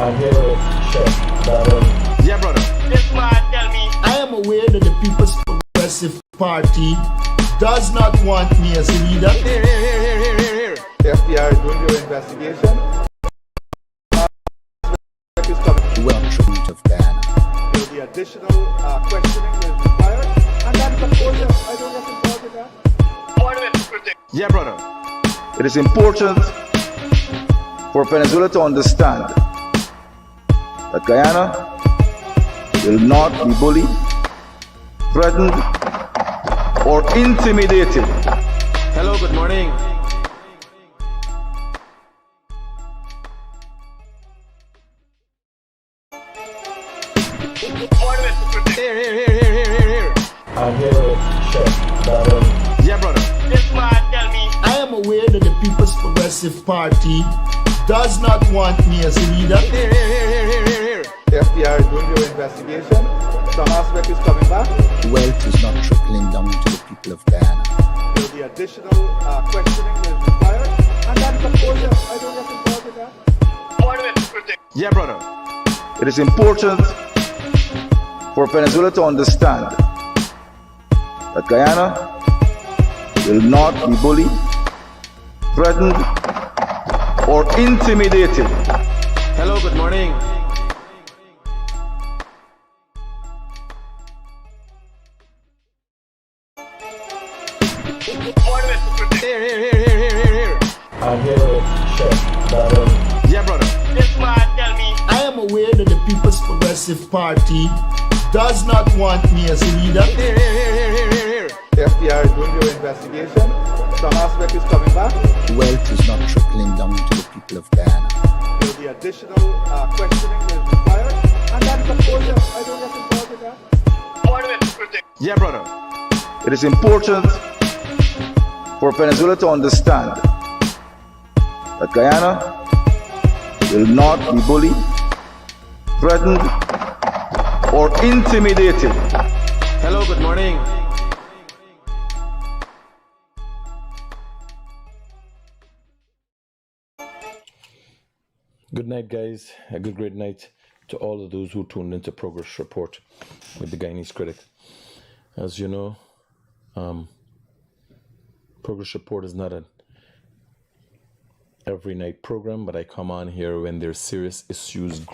I hear it, check, that Yeah, brother. This man tell me. I am aware that the People's Progressive Party does not want me as a leader. Here. FBI is doing your investigation. Well, treatment of Ghana. There will be additional questioning that is required. And that is, of course, I don't get involved in that. Order it, protect. Yeah, brother. It is important for Venezuela to understand that Guyana will not be bullied, threatened, or intimidated. Hello, good morning. Order it, protect. Here. I hear it, check, that Yeah, brother. This man tell me. I am aware that the People's Progressive Party does not want me as a leader. Here. The FBI is doing your investigation. Some aspect is coming back. Wealth is not trickling down to the people of Ghana. There will be additional questioning that is required. And that is, of course, I don't get involved in that. Order it, protect. Yeah, brother. It is important for Venezuela to understand that Guyana will not be bullied, threatened, or intimidated. Hello, good morning. Order it, protect. Here. I hear it, check, that Yeah, brother. This man tell me. I am aware that the People's Progressive Party does not want me as a leader. Here. The FBI is doing your investigation. Some aspect is coming back. Wealth is not trickling down to the people of Ghana. There will be additional questioning that is required. And that is, of course, I don't get involved in that. Order it, protect. Yeah, brother. It is important for Venezuela to understand that Guyana will not be bullied, threatened, or intimidated. Hello, good morning. Good night, guys. A good, great night to all of those who tuned into Progress Report with the Guyanese Critic. As you know, Progress Report is not an every night program, but I come on here when there's serious issues, of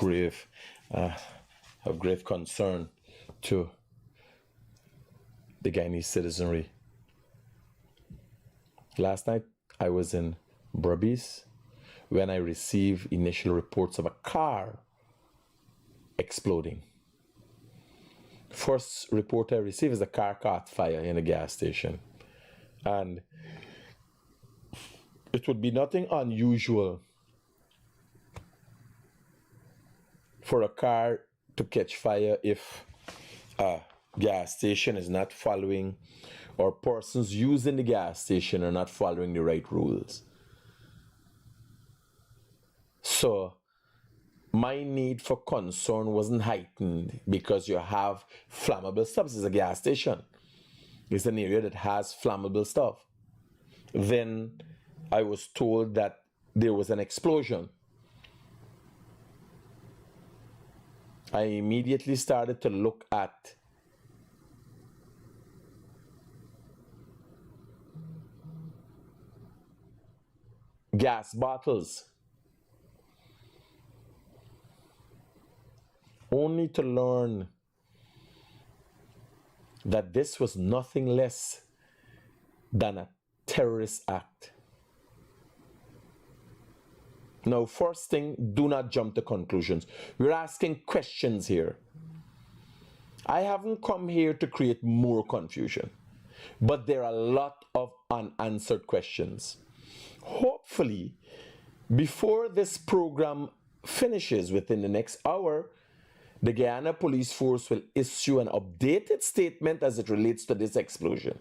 grave concern to the Guyanese citizenry. Last night, I was in Berbice when I received initial reports of a car exploding. First report I received is a car caught fire in a gas station. And it would be nothing unusual for a car to catch fire if a gas station is not following, or persons using the gas station are not following the right rules. So my need for concern wasn't heightened because you have flammable stuff. This is a gas station. It's an area that has flammable stuff. Then I was told that there was an explosion. I immediately started to look at gas bottles, only to learn that this was nothing less than a terrorist act. Now, first thing, do not jump to conclusions. We're asking questions here. I haven't come here to create more confusion, but there are a lot of unanswered questions. Hopefully, before this program finishes within the next hour, the Guyana Police Force will issue an updated statement as it relates to this explosion.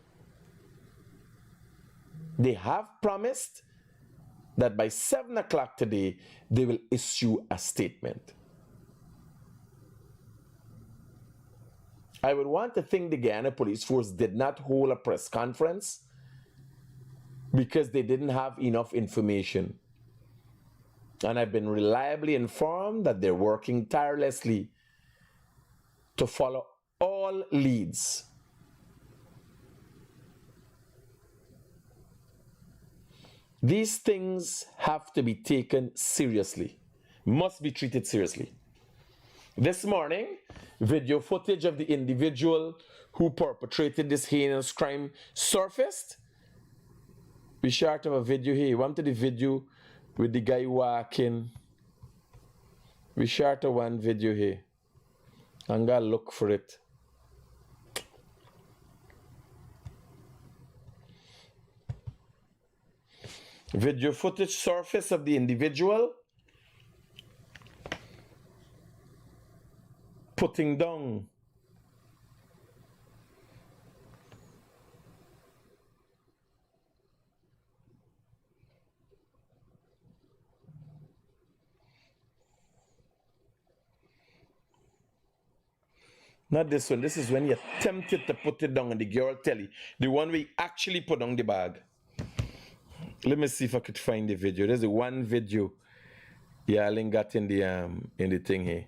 They have promised that by 7 o'clock today, they will issue a statement. I would want to think the Guyana Police Force did not hold a press conference because they didn't have enough information. And I've been reliably informed that they're working tirelessly to follow all leads. These things have to be taken seriously, must be treated seriously. This morning, video footage of the individual who perpetrated this heinous crime surfaced. We short of a video here. You wanted the video with the guy walking. We short of one video here. I'm gonna look for it. Video footage surface of the individual putting down not this one. This is when he attempted to put it down and the girl tell you. The one we actually put on the bag. Let me see if I could find the video. There's the one video Yarling got in the thing here.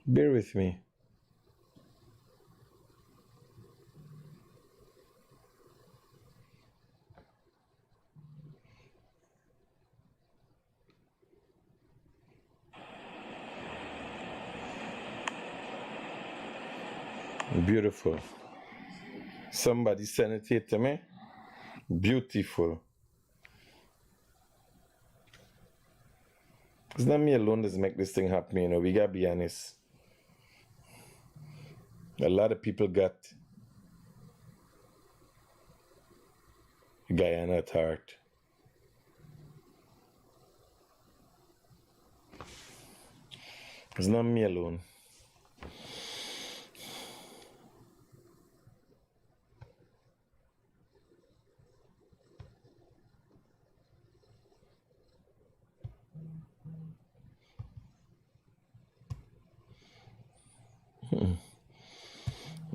Bear with me. Beautiful. Somebody sent it here to me. Beautiful. It's not me alone that's make this thing happen, you know. We gotta be honest. A lot of people got Guyana at heart. It's not me alone.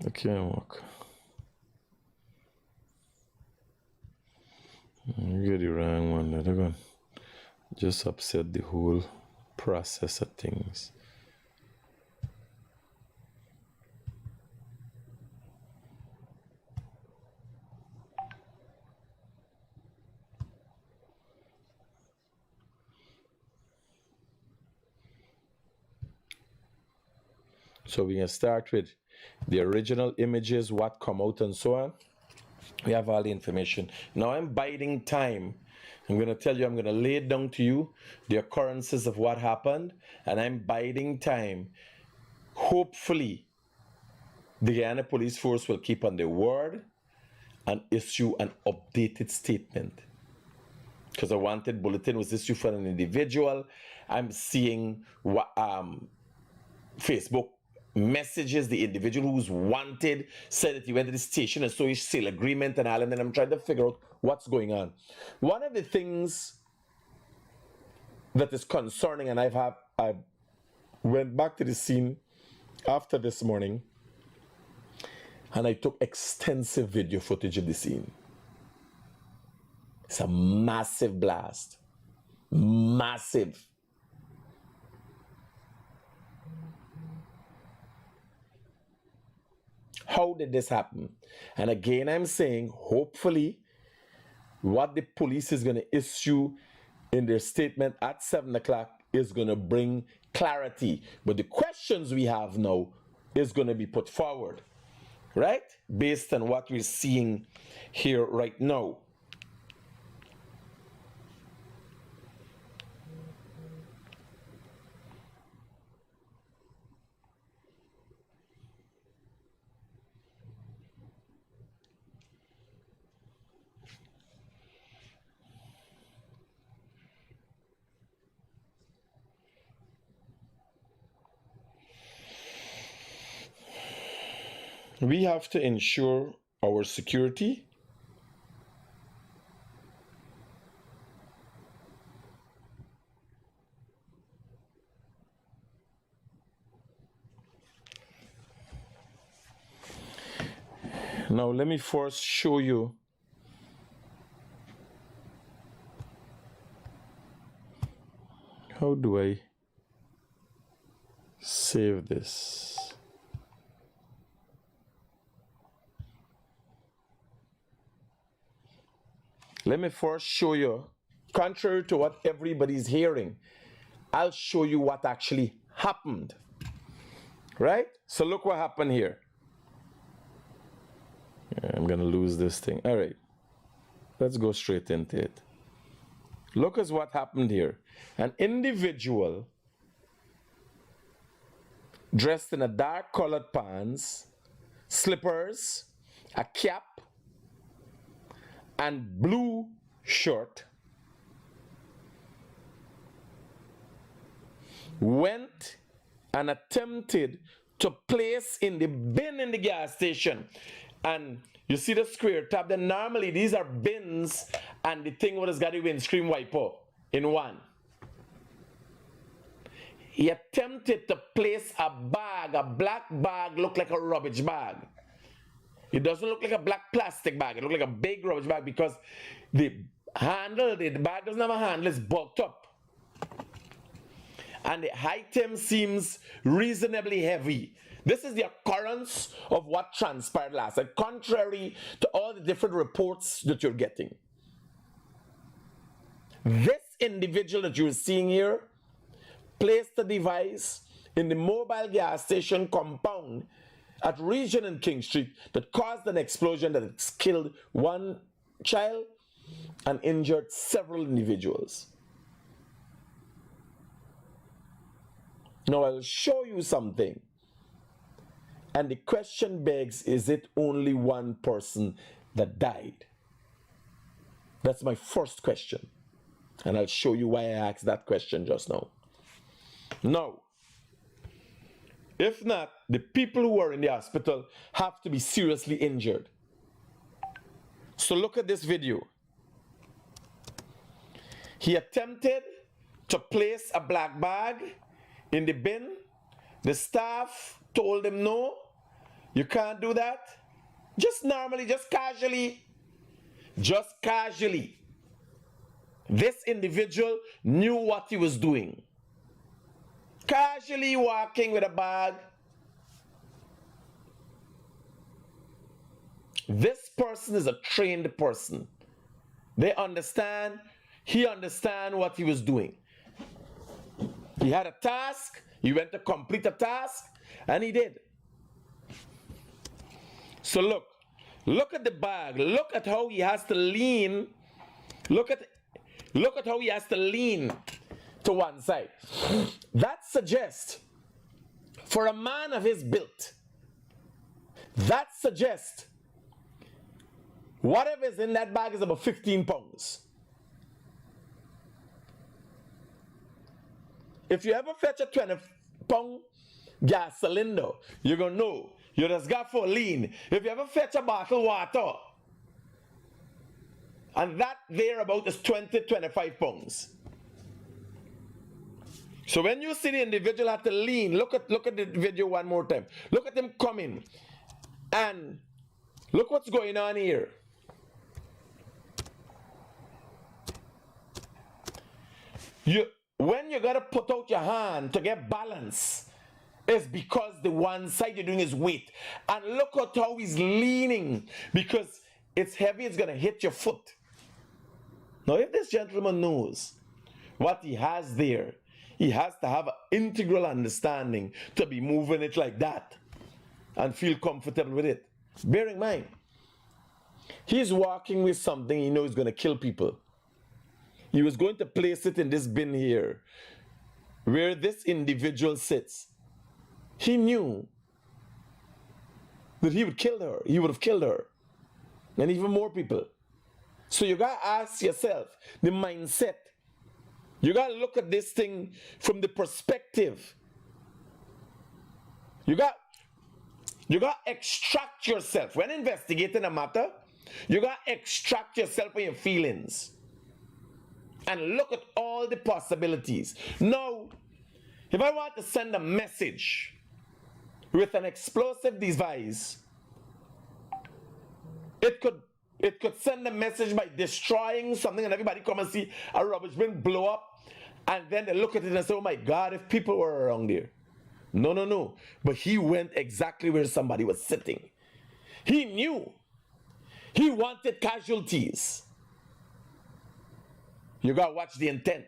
I can't walk. You get the wrong one. They're going to just upset the whole process of things. So we're going to start with the original images, what come out and so on. We have all the information. Now I'm biding time. I'm going to tell you, I'm going to lay it down to you, the occurrences of what happened, and I'm biding time. Hopefully, the Guyana Police Force will keep on their word and issue an updated statement. Because a wanted bulletin was issued for an individual. I'm seeing Facebook messages, the individual who's wanted said that he went to the station and saw his sale agreement and all, and then I'm trying to figure out what's going on. One of the things that is concerning, and I went back to the scene after this morning and I took extensive video footage of the scene. It's a massive blast. Massive. How did this happen? And again, I'm saying, hopefully, what the police is going to issue in their statement at 7 o'clock is going to bring clarity. But the questions we have now is going to be put forward, right? Based on what we're seeing here right now. We have to ensure our security. Now let me first show you how do I save this. Let me first show you, contrary to what everybody's hearing, I'll show you what actually happened. Right? So look what happened here. I'm gonna lose this thing. All right, let's go straight into it. Look at what happened here. An individual dressed in a dark colored pants, slippers, a cap, and blue shirt went and attempted to place in the bin in the gas station. And you see the square tab, then normally these are bins and the thing what has got the windscreen wiper in one. He attempted to place a bag, a black bag, look like a rubbish bag. It doesn't look like a black plastic bag. It looks like a big rubbish bag because the handle, the bag doesn't have a handle, it's bulked up. And the item seems reasonably heavy. This is the occurrence of what transpired last night, contrary to all the different reports that you're getting. This individual that you're seeing here placed the device in the mobile gas station compound at Regent and King Street that caused an explosion that has killed one child and injured several individuals. Now I'll show you something. And the question begs, is it only one person that died? That's my first question. And I'll show you why I asked that question just now. Now, if not, the people who are in the hospital have to be seriously injured. So look at this video. He attempted to place a black bag in the bin. The staff told him, no, you can't do that. Just normally, just casually. Just casually. This individual knew what he was doing. Casually walking with a bag. This person is a trained person. They understand, he understand what he was doing. He had a task, he went to complete a task, and he did. So look at the bag, look at how he has to lean, look at how he has to lean to one side. That suggests, for a man of his build, that suggests whatever is in that bag is about 15 pounds. If you ever fetch a 20-pound gas cylinder, you're going to know you just got for lean. If you ever fetch a bottle of water, and that thereabout is 20-25 pounds. So when you see the individual have to lean, look at the video one more time. Look at him coming. And look what's going on here. When you gotta put out your hand to get balance, it's because the one side you're doing is weight. And look at how he's leaning, because it's heavy, it's gonna hit your foot. Now if this gentleman knows what he has there, he has to have an integral understanding to be moving it like that and feel comfortable with it. Bear in mind, he's walking with something he knows is going to kill people. He was going to place it in this bin here, where this individual sits. He knew that he would kill her. He would have killed her. And even more people. So you got to ask yourself, the mindset. You got to look at this thing from the perspective. You got to extract yourself. When investigating a matter, you got to extract yourself from your feelings. And look at all the possibilities. Now, if I want to send a message with an explosive device, It could send a message by destroying something and everybody come and see a rubbish bin blow up, and then they look at it and say, oh my God, if people were around there. No. But he went exactly where somebody was sitting. He knew. He wanted casualties. You gotta watch the intent.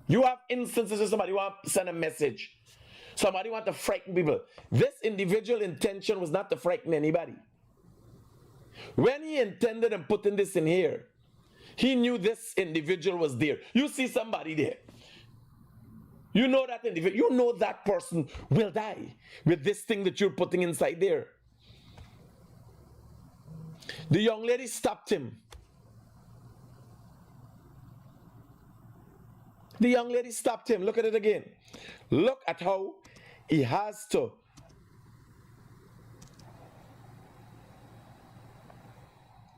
You have instances where somebody want to send a message. Somebody want to frighten people. This individual intention was not to frighten anybody. When he intended and putting this in here, he knew this individual was there. You see somebody there. You know that individual. You know that person will die with this thing that you're putting inside there. The young lady stopped him. The young lady stopped him. Look at it again. Look at how he has to.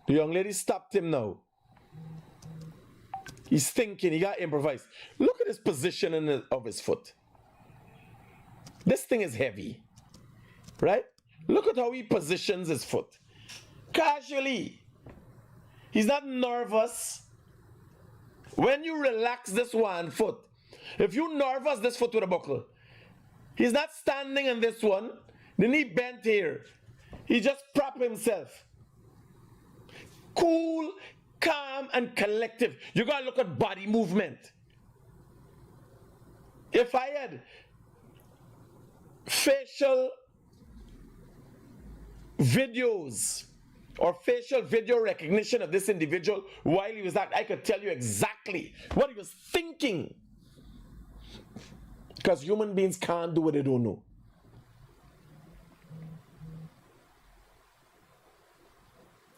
The young lady stopped him now. He's thinking, he got to improvise. Look at his position of his foot. This thing is heavy, right? Look at how he positions his foot. Casually. He's not nervous. When you relax this one foot, if you nervous, this foot with a buckle. He's not standing on this one. The knee bent here. He just prop himself. Cool, calm, and collective. You gotta look at body movement. If I had facial videos or facial video recognition of this individual while he was acting, I could tell you exactly what he was thinking. Because human beings can't do what they don't know.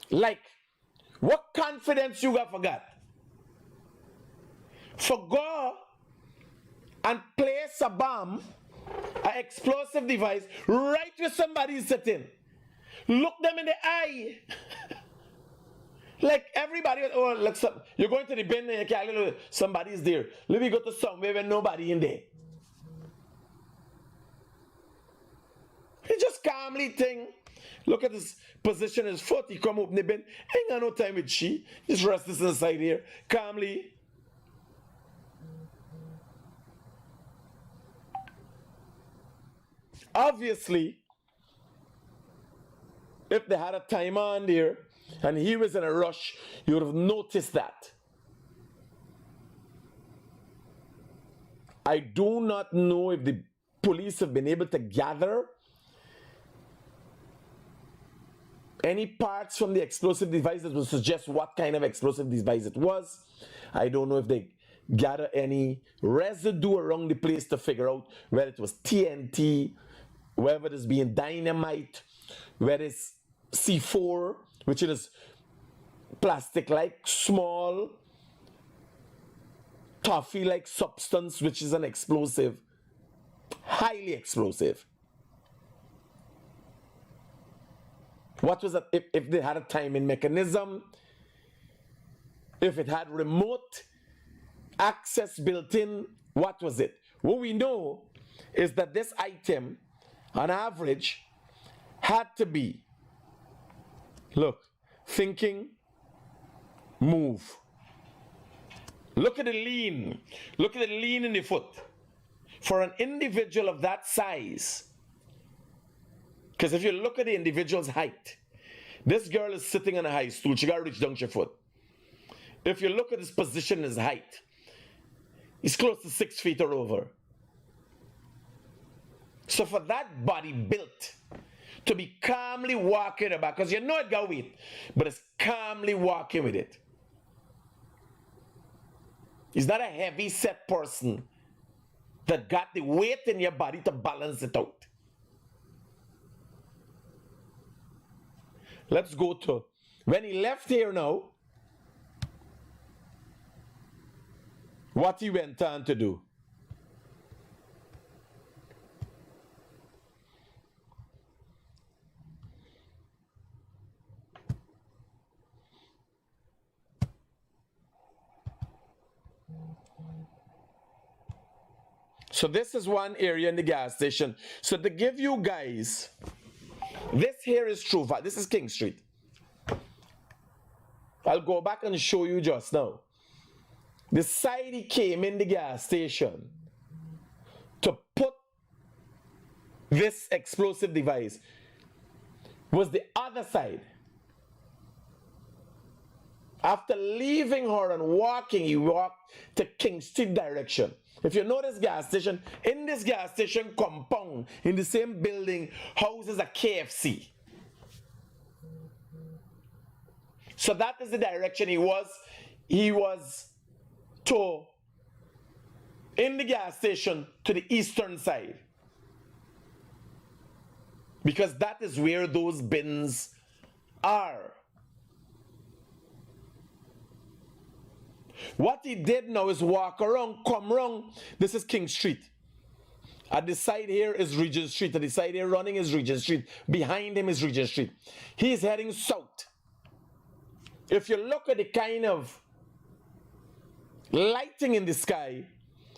Like, what confidence you got forgot? For go and place a bomb, an explosive device, right where somebody's sitting. Look them in the eye. Like everybody, oh, look, you're going to the bin and you can't, somebody's there. Let me go to somewhere where nobody in there. He just calmly think. Look at his position, his foot. He come open the bin. Ain't got no time with she. Just rest this inside here. Calmly. Obviously, if they had a timer on there and he was in a rush, you would have noticed that. I do not know if the police have been able to gather any parts from the explosive device that would suggest what kind of explosive device it was. I don't know if they gather any residue around the place to figure out whether it was TNT, whether it is being dynamite, whether it's C4, which is plastic-like, small, toffee-like substance, which is an explosive, highly explosive. What was that? If they had a timing mechanism, if it had remote access built in, what was it? What we know is that this item, on average, had to be, look, thinking, move. Look at the lean. Look at the lean in the foot. For an individual of that size, because if you look at the individual's height, this girl is sitting on a high stool. She got to reach down to your foot. If you look at his position, his height, he's close to 6 feet or over. So for that body built to be calmly walking about, because you know it got weight, but it's calmly walking with it. He's not a heavy set person that got the weight in your body to balance it out. Let's go to when he left here now, what he went on to do. So this is one area in the gas station. So to give you guys, this here is true. This is King Street. I'll go back and show you just now. The side he came in the gas station to put this explosive device was the other side. After leaving her and walking, he walked to King Street direction. If you know this gas station, in this gas station compound, in the same building, houses a KFC. So that is the direction he was to, in the gas station, to the eastern side. Because that is where those bins are. What he did now is walk around, come around. This is King Street. At the side here is Regent Street. At the side here running is Regent Street. Behind him is Regent Street. He's heading south. If you look at the kind of lighting in the sky,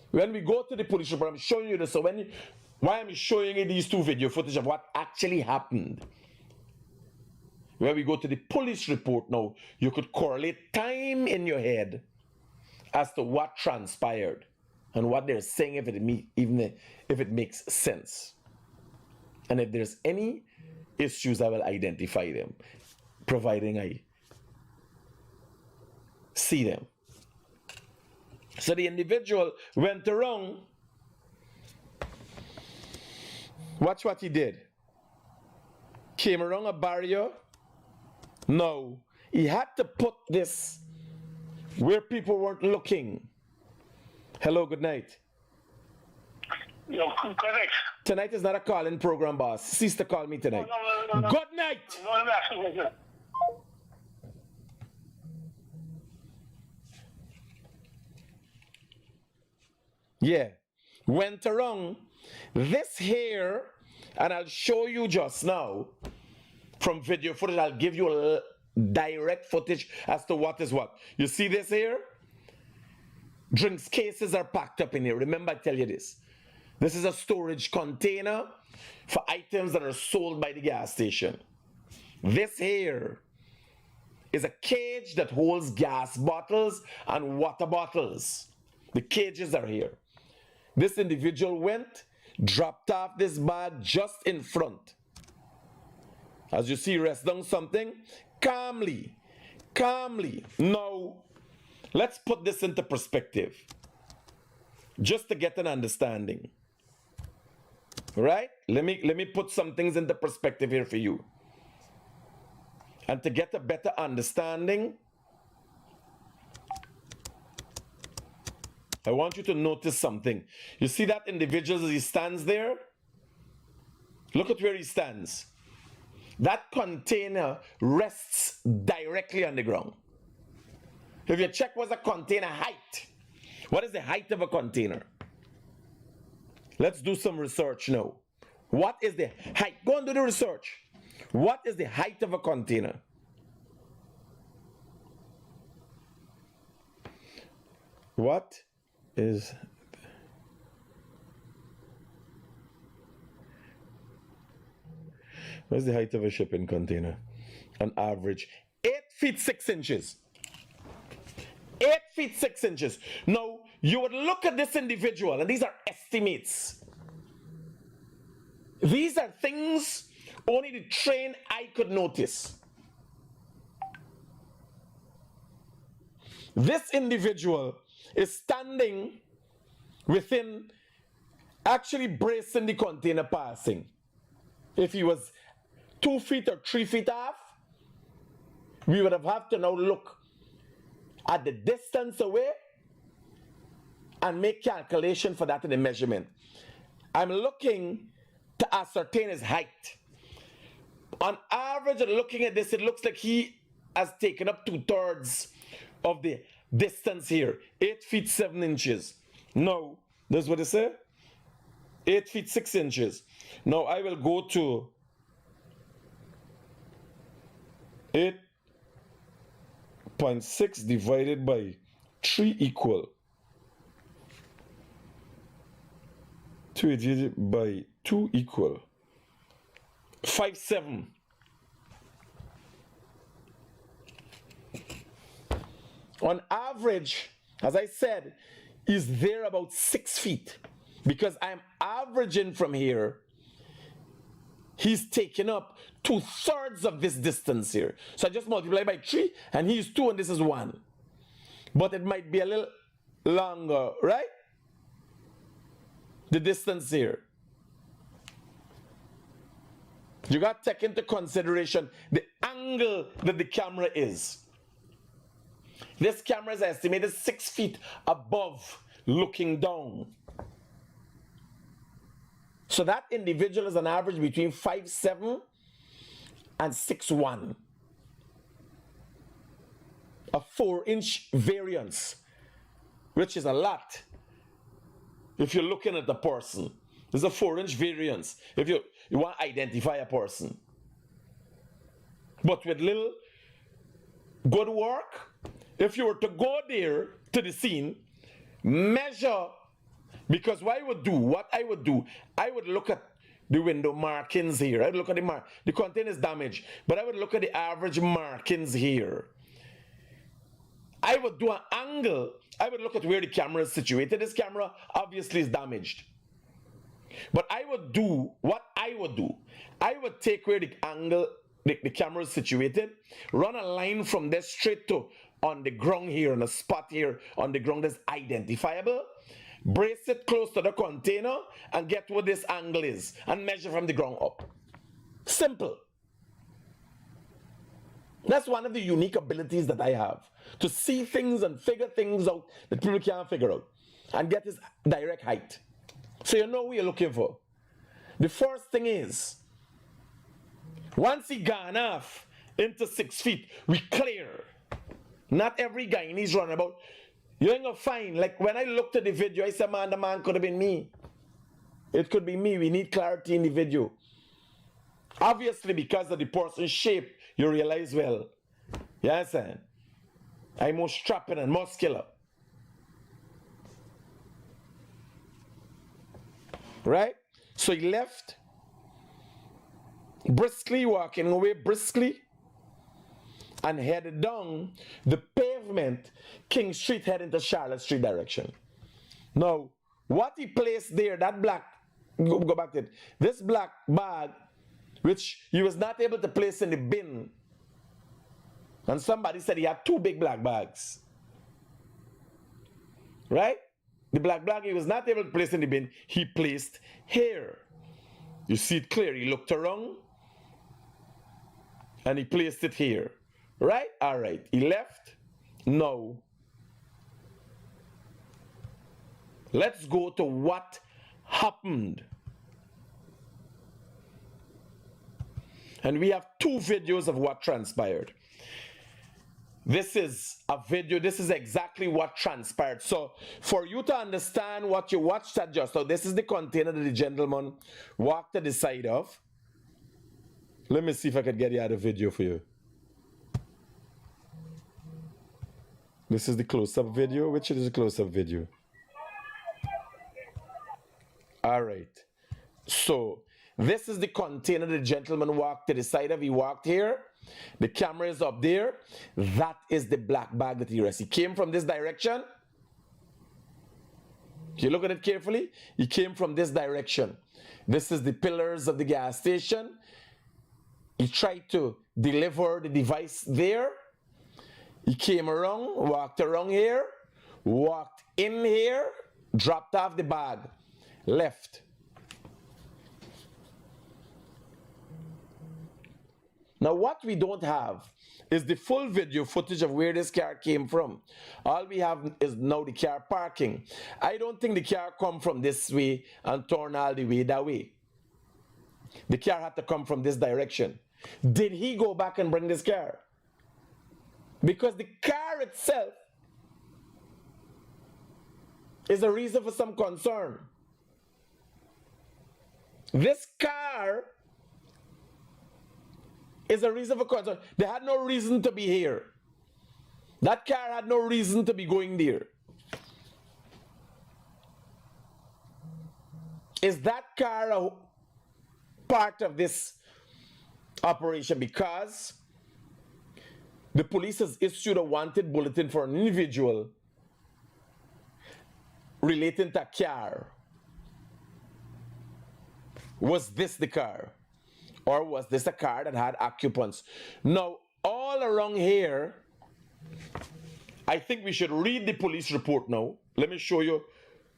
when we go to the police report, I'm showing you this. So why am I showing you these two video footage of what actually happened? When we go to the police report now, you could correlate time in your head as to what transpired and what they're saying, even if it makes sense. And if there's any issues, I will identify them, providing I see them. So the individual went around. Watch what he did. Came around a barrier. No, he had to put this where people weren't looking. Hello, good night. Yo, correct. Tonight is not a call-in program, boss. Cease to call me tonight. No. Good night. No, let me ask you a question. Yeah, went around this here, and I'll show you just now from video footage. I'll give you a direct footage as to what is what. You see this here? Drinks cases are packed up in here. Remember, I tell you this. This is a storage container for items that are sold by the gas station. This here is a cage that holds gas bottles and water bottles. The cages are here. This individual went, dropped off this bag just in front. As you see, rest down something, calmly. Now, let's put this into perspective, just to get an understanding. Right? Let me put some things into perspective here for you. And to get a better understanding, I want you to notice something. You see that individual as he stands there? Look at where he stands. That container rests directly on the ground. If you check what's a container height, what is the height of a container? Let's do some research now. What is the height? Go and do the research. What is the height of a container? What is what's the height of a shipping container? On average, 8 feet 6 inches. 8 feet 6 inches. Now, you would look at this individual, and these are estimates. These are things only the trained eye could notice. This individual is standing within, actually bracing the container passing. If he was 2 feet or 3 feet off, we would have to now look at the distance away and make calculation for that in the measurement. I'm looking to ascertain his height. On average, looking at this, it looks like he has taken up 2/3 of the distance here. 8 feet 7 inches. Now, that's what it says. 8 feet 6 inches. Now I will go to 8.6 divided by 3 equal 2 divided by 2 equal 5.7. On average, as I said, is there about 6 feet. Because I'm averaging from here, he's taking up 2/3 of this distance here. So I just multiply by 3, and he's 2 and this is 1. But it might be a little longer, right? The distance here. You got to take into consideration the angle that the camera is. This camera is estimated 6 feet above looking down. So that individual is on average between 5'7" and 6'1". A 4-inch variance, which is a lot if you're looking at the person. There's a 4-inch variance if you want to identify a person. But with little good work, if you were to go there to the scene, measure, because what I would do, I would look at the window markings here. I'd look at the content is damaged, but I would look at the average markings here. I would do an angle. I would look at where the camera is situated. This camera obviously is damaged. But I would do what I would do. I would take where the angle, the camera is situated, run a line from there straight to on the ground here, on a spot here on the ground that's identifiable, brace it close to the container, and get what this angle is, and measure from the ground up. Simple. That's one of the unique abilities that I have, to see things and figure things out that people can't figure out, and get his direct height. So you know what you're looking for. The first thing is, once he gone off into 6 feet, we clear. Not every guy needs run about. You ain't gonna find, like when I looked at the video, I said, man, the man could have been me. It could be me. We need clarity in the video. Obviously, because of the person's shape, you realize, well, you understand? I'm more strapping and muscular. Right? So he left, briskly walking away briskly, and headed down the pavement, King Street, heading to Charlotte Street direction. Now, what he placed there, that black, go back to it, this black bag, which he was not able to place in the bin, and somebody said he had 2 big black bags. Right? The black bag he was not able to place in the bin, he placed here. You see it clear. He looked around and he placed it here. Right? All right. He left. Now, let's go to what happened. And we have 2 videos of what transpired. This is a video, this is exactly what transpired. So, for you to understand what you watched at just now, this is the container that the gentleman walked to the side of. Let me see if I could get the other video for you. This is the close-up video. Which is the close-up video? All right. So, this is the container the gentleman walked to the side of. He walked here. The camera is up there. That is the black bag that he rested. He came from this direction. If you look at it carefully, he came from this direction. This is the pillars of the gas station. He tried to deliver the device there. He came around, walked around here, walked in here, dropped off the bag, left. Now, what we don't have is the full video footage of where this car came from. All we have is now the car parking. I don't think the car come from this way and turn all the way that way. The car had to come from this direction. Did he go back and bring this car? Because the car itself is a reason for some concern. This car is a reason for concern. They had no reason to be here. That car had no reason to be going there. Is that car a part of this operation? Because The police has issued a wanted bulletin for an individual relating to a car. Was this the car? Or was this a car that had occupants? Now, all around here, I think we should read the police report now. Let me show you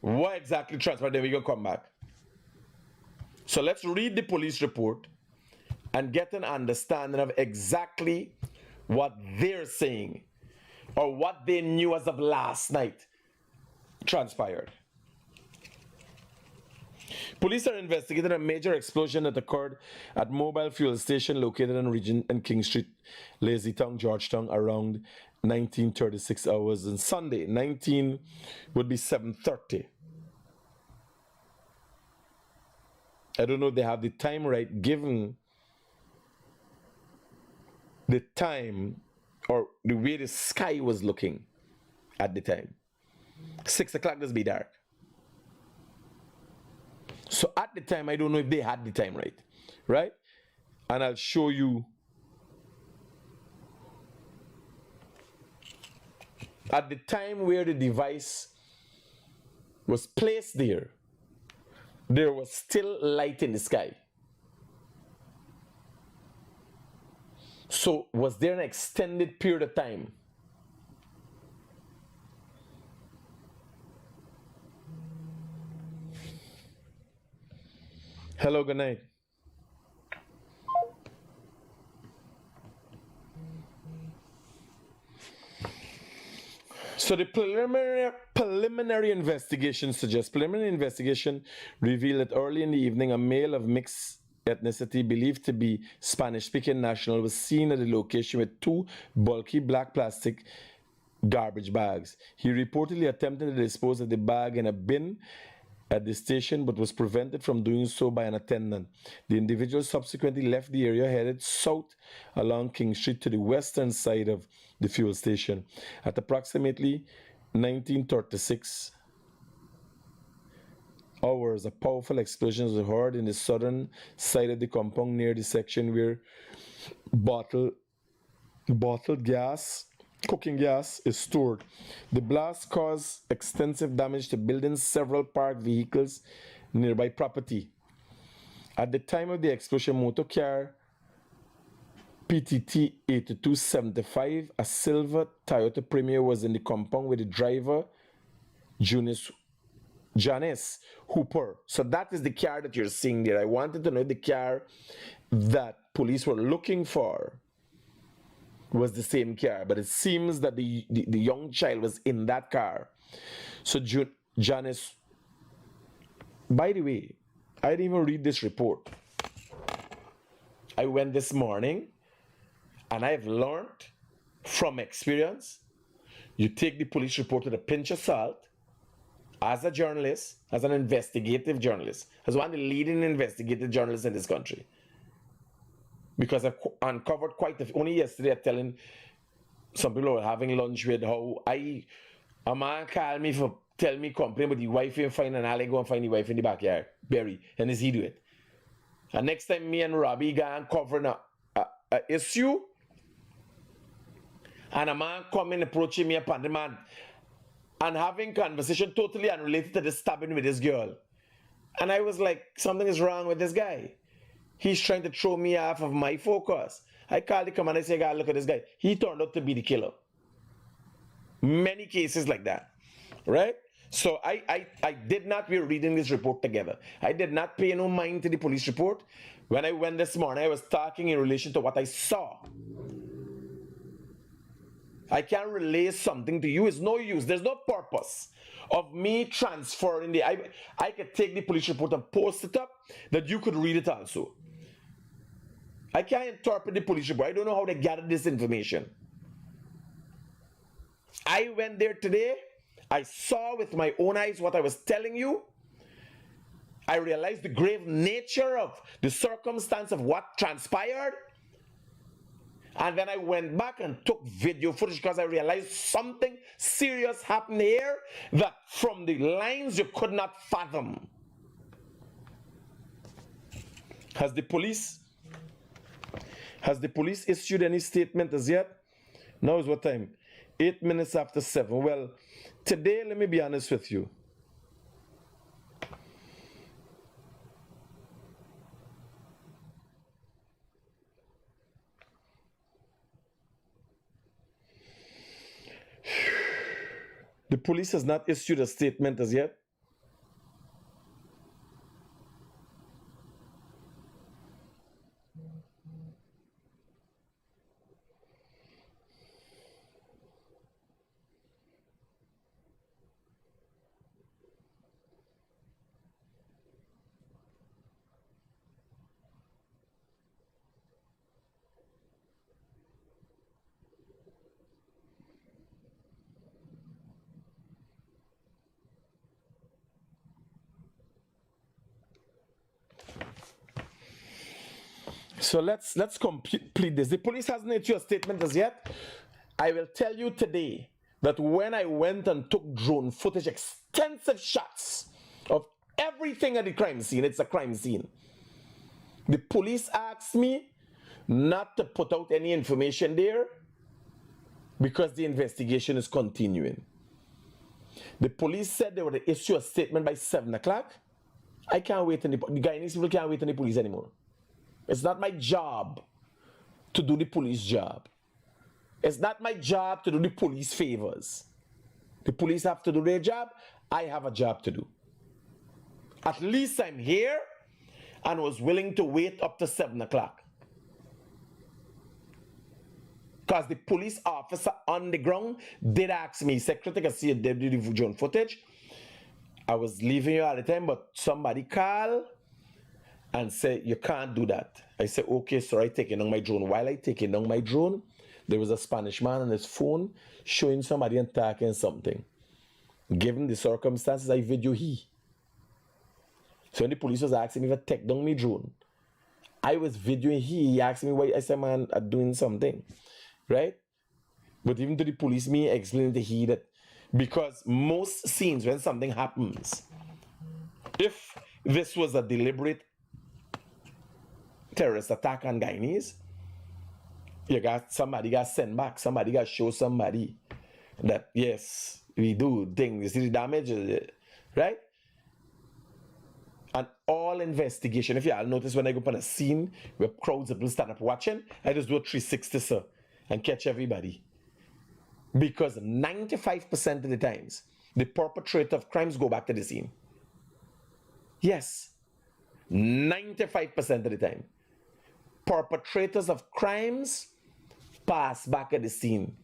what exactly transpired, then we can come back. So let's read the police report and get an understanding of exactly what they're saying or what they knew as of last night transpired. Police are investigating a major explosion that occurred at mobile fuel station located in region in King Street, Lazytown, Georgetown around 19:36 hours on Sunday. 19 would be 7:30. I don't know if they have the time right given the time or the way the sky was looking at the time. 6 o'clock does be dark. So at the time, I don't know if they had the time right, right? And I'll show you at the time where the device was placed there was still light in the sky. So was there an extended period of time? Hello, good night. So the preliminary investigation revealed that early in the evening, a male of mixed ethnicity believed to be Spanish-speaking national was seen at the location with 2 bulky black plastic garbage bags. He reportedly attempted to dispose of the bag in a bin at the station but was prevented from doing so by an attendant. The individual subsequently left the area, headed south along King Street to the western side of the fuel station. At approximately 19:36 hours, a powerful explosion was heard in the southern side of the compound near the section where bottled gas, cooking gas, is stored. The blast caused extensive damage to buildings, several parked vehicles, nearby property. At the time of the explosion, motor car PTT 8275, a silver Toyota Premier, was in the compound with the driver, Janice Hooper. So that is the car that you're seeing there. I wanted to know the car that police were looking for was the same car, but it seems that the young child was in that car. So Janice, by the way, I didn't even read this report. I went this morning and I've learned from experience, you take the police report with a pinch of salt. As a journalist, as an investigative journalist, as one of the leading investigative journalists in this country, because I've uncovered quite a few. Only yesterday, I'm telling some people were having lunch with how a man called me for tell me complain about the wife and find an alley, go and find the wife in the backyard, bury, and is he do it? And next time me and Robbie go and covering a issue, and a man come in approaching me upon the man and having conversation totally unrelated to the stabbing with this girl. And I was like, something is wrong with this guy. He's trying to throw me off of my focus. I called the commander and said, God, look at this guy. He turned out to be the killer. Many cases like that, right? So I did not, we're reading this report together. I did not pay no mind to the police report. When I went this morning, I was talking in relation to what I saw. I can't relay something to you. It's no use. There's no purpose of me transferring the... I could take the police report and post it up that you could read it also. I can't interpret the police report. I don't know how they gathered this information. I went there today. I saw with my own eyes what I was telling you. I realized the grave nature of the circumstance of what transpired. And then I went back and took video footage because I realized something serious happened here that from the lines you could not fathom. Has the police issued any statement as yet? Now is what time? 8 minutes after 7. Well, today, let me be honest with you. The police has not issued a statement as yet. So let's complete this. The police hasn't issued a statement as yet. I will tell you today that when I went and took drone footage, extensive shots of everything at the crime scene, it's a crime scene. The police asked me not to put out any information there because the investigation is continuing. The police said they would issue a statement by 7 o'clock. I can't wait the Guyanese people can't wait on the police anymore. It's not my job to do the police job. It's not my job to do the police favors. The police have to do their job. I have a job to do. At least I'm here and was willing to wait up to 7 o'clock. Because the police officer on the ground did ask me, Secretary, I see the drone footage. I was leaving you all the time, but somebody called and said, you can't do that. I said, okay, so I taking down my drone. While I taking down my drone, there was a Spanish man on his phone showing somebody attacking something. Given the circumstances, I video he. So when the police was asking me if I take down my drone, I was videoing he asked me why. I said, man, I'm doing something, right? But even to the police, me explaining to he that because most scenes when something happens, if this was a deliberate terrorist attack on Guyanese, you got somebody got sent back, somebody got show somebody that yes, we do things, you see the damage, right? And all investigation, if you all notice when I go up on a scene where crowds of people stand up watching, I just do a 360, sir, and catch everybody. Because 95% of the times, the perpetrator of crimes go back to the scene. Yes, 95% of the time. Perpetrators of crimes pass back at the scene.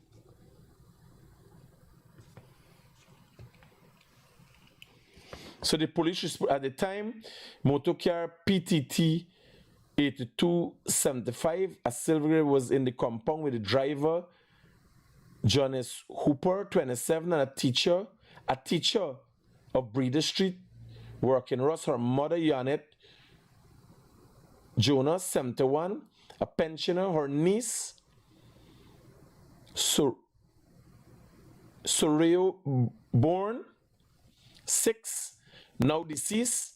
So the police at the time, motor car PTT 8275, a silver grey was in the compound with the driver, Jonas Hooper, 27, and a teacher of Breeder Street, working Ross, her mother, Janet Jonas, 71, a pensioner, her niece, Soreo born, 6, now deceased,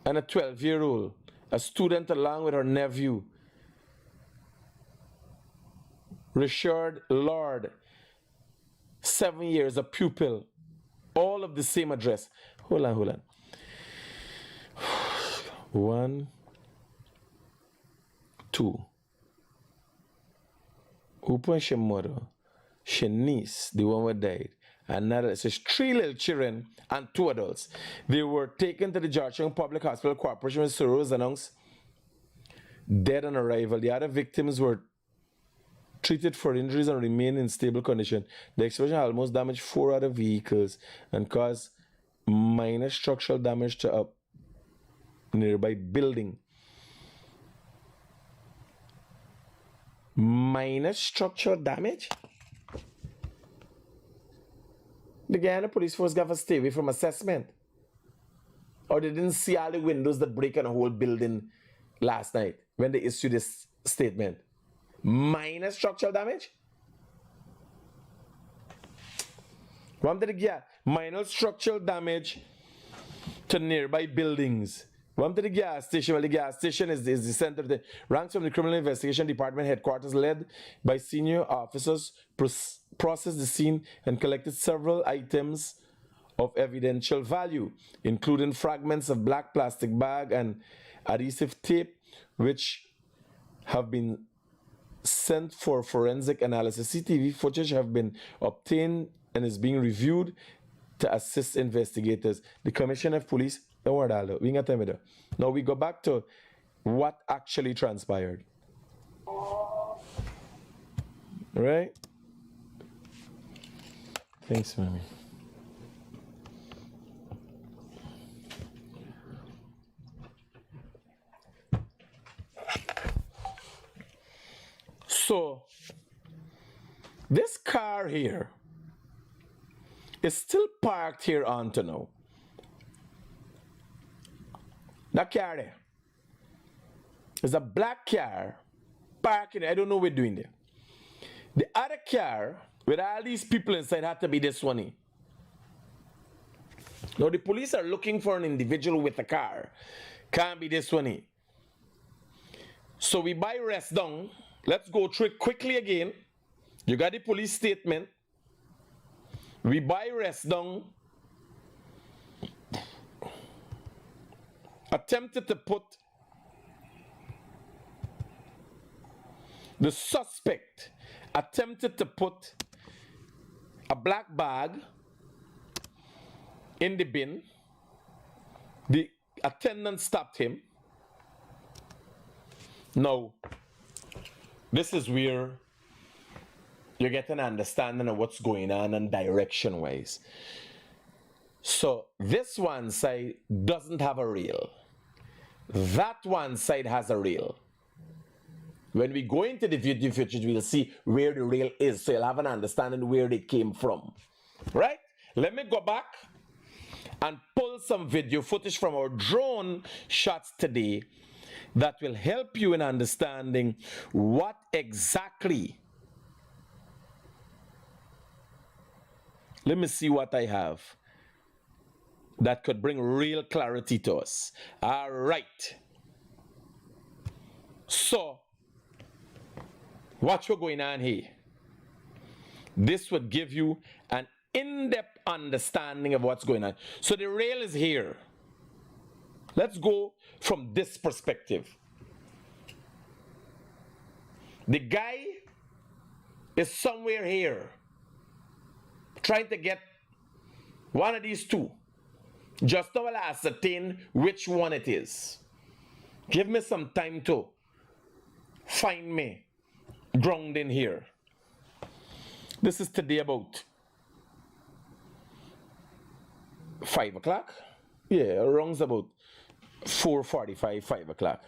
and a 12-year-old, a student along with her nephew, Richard Lord, 7 years, a pupil, all of the same address. Hold on. 1, 2. Who and she mother, she niece, the one who died, another, so 3 little children and 2 adults. They were taken to the Georgetown Public Hospital Corporation with Soros announced dead on arrival. The other victims were treated for injuries and remain in stable condition. The explosion almost damaged 4 other vehicles and caused minor structural damage to a nearby building. Minor structural damage? The Guyana police force got to stay away from assessment. Or they didn't see all the windows that break in a whole building last night when they issued this statement. Minor structural damage? What did they get? Minor structural damage to nearby buildings. One to the gas station. Well, the gas station is the center of the ranks from the Criminal Investigation Department headquarters, led by senior officers, processed the scene and collected several items of evidential value, including fragments of black plastic bag and adhesive tape, which have been sent for forensic analysis. CCTV footage have been obtained and is being reviewed to assist investigators. The Commissioner of Police, don't worry, Aldo, we got time with that. Now we go back to what actually transpired. Right? Thanks, mommy. So, this car here is still parked here on to now. That car there is a black car parking. I don't know what we're doing there. The other car with all these people inside had to be this one here. Now the police are looking for an individual with a car. Can't be this one here. So we buy rest down. Let's go through it quickly again. You got the police statement. We buy rest down. Attempted to put the suspect attempted to put a black bag in the bin. The attendant stopped him. Now, this is where you get an understanding of what's going on and direction wise. So this one side doesn't have a rail. That one side has a rail. When we go into the video footage, we'll see where the rail is, so you'll have an understanding where they came from. Right? Let me go back and pull some video footage from our drone shots today that will help you in understanding what exactly. Let me see what I have that could bring real clarity to us. All right. So, what's going on here? This would give you an in-depth understanding of what's going on. So the rail is here. Let's go from this perspective. The guy is somewhere here, trying to get one of these two. Just now I'll ascertain which one it is. Give me some time to find me ground in here. This is today about 5 o'clock. Yeah, around about 4:45, 5 o'clock.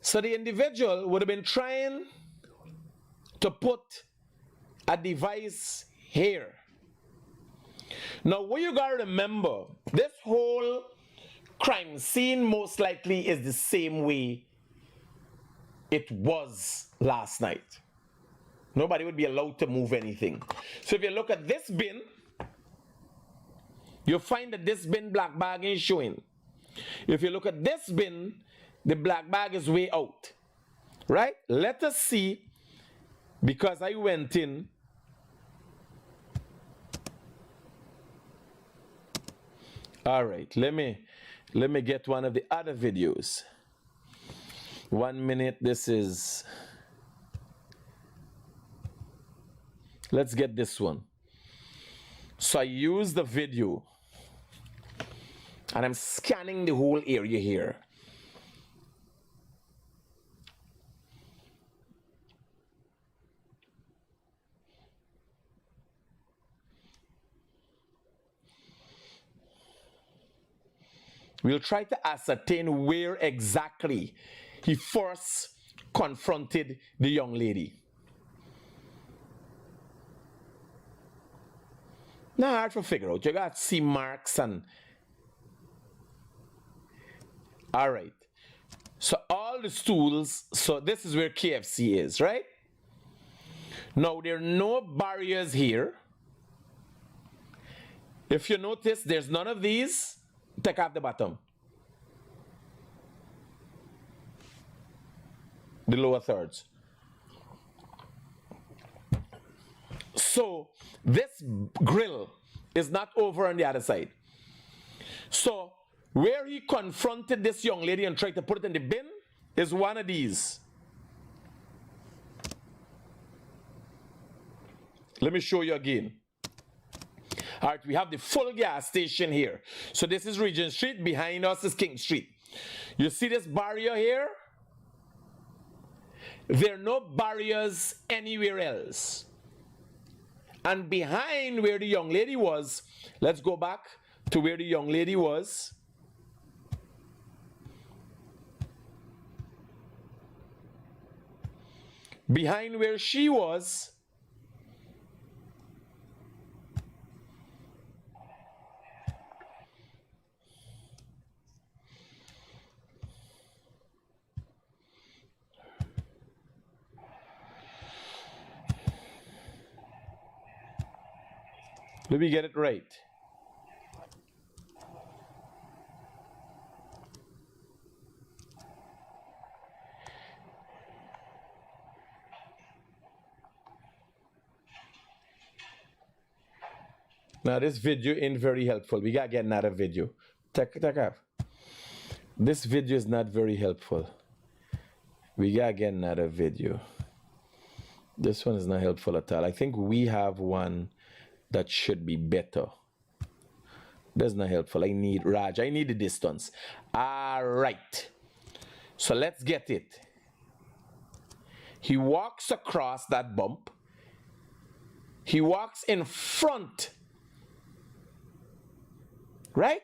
So the individual would have been trying to put a device here. Now, what you gotta remember, this whole crime scene most likely is the same way it was last night. Nobody would be allowed to move anything. So if you look at this bin, you'll find that this bin black bag is showing. If you look at this bin, the black bag is way out. Right? Let us see, because I went in. All right, let me get one of the other videos. 1 minute, this is. Let's get this one. So I use the video and I'm scanning the whole area here. We'll try to ascertain where exactly he first confronted the young lady. Not hard to figure out. You got to see marks and... Alright. So all the stools, so this is where KFC is, right? Now there are no barriers here. If you notice, there's none of these take off the bottom. The lower thirds. So this grill is not over on the other side. So where he confronted this young lady and tried to put it in the bin is one of these. Let me show you again. All right, we have the full gas station here. So this is Regent Street. Behind us is King Street. You see this barrier here? There are no barriers anywhere else. And behind where the young lady was, let's go back to where the young lady was. Behind where she was, let me get it right. Now this video ain't very helpful. We gotta get another video. Take off. This video is not very helpful. We gotta get another video. This one is not helpful at all. I think we have one that should be better. That's not helpful. I need Raj. I need the distance. All right. So let's get it. He walks across that bump. He walks in front. Right?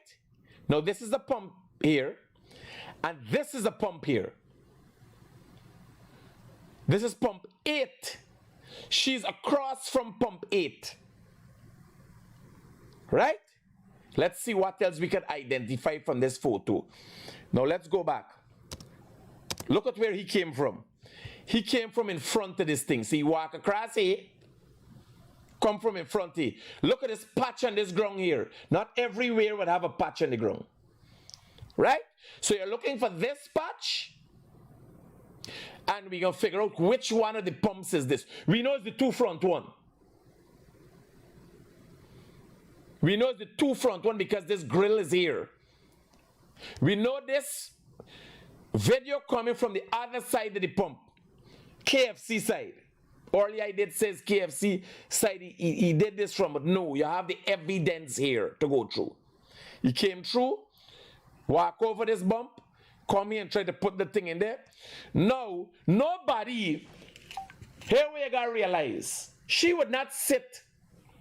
Now this is the pump here. And this is the pump here. This is pump 8. She's across from pump 8. Right? Let's see what else we can identify from this photo. Now let's go back. Look at where he came from. He came from in front of this thing. See, walk across here. Come from in front here. Look at this patch on this ground here. Not everywhere would have a patch on the ground. Right? So you're looking for this patch. And we're going to figure out which one of the pumps is this. We know it's the 2 front one. We know it's the 2 front one because this grill is here. We know this video coming from the other side of the pump. KFC side. Earlier I did says KFC side he did this from, but no, you have the evidence here to go through. He came through, walk over this bump, come here and try to put the thing in there. No, nobody, here we gotta realize, she would not sit.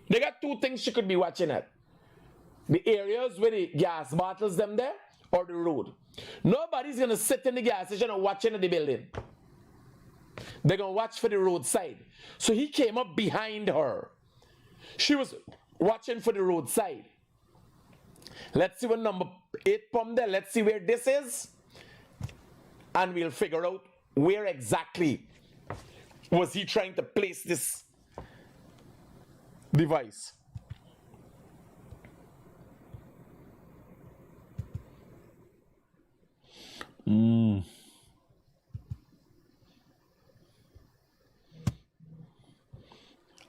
They got 2 things she could be watching at. The areas where the gas bottles them there, or the road. Nobody's gonna sit in the gas station and watching at the building. They're gonna watch for the roadside. So he came up behind her. She was watching for the roadside. Let's see what number 8 pump there. Let's see where this is. And we'll figure out where exactly was he trying to place this device.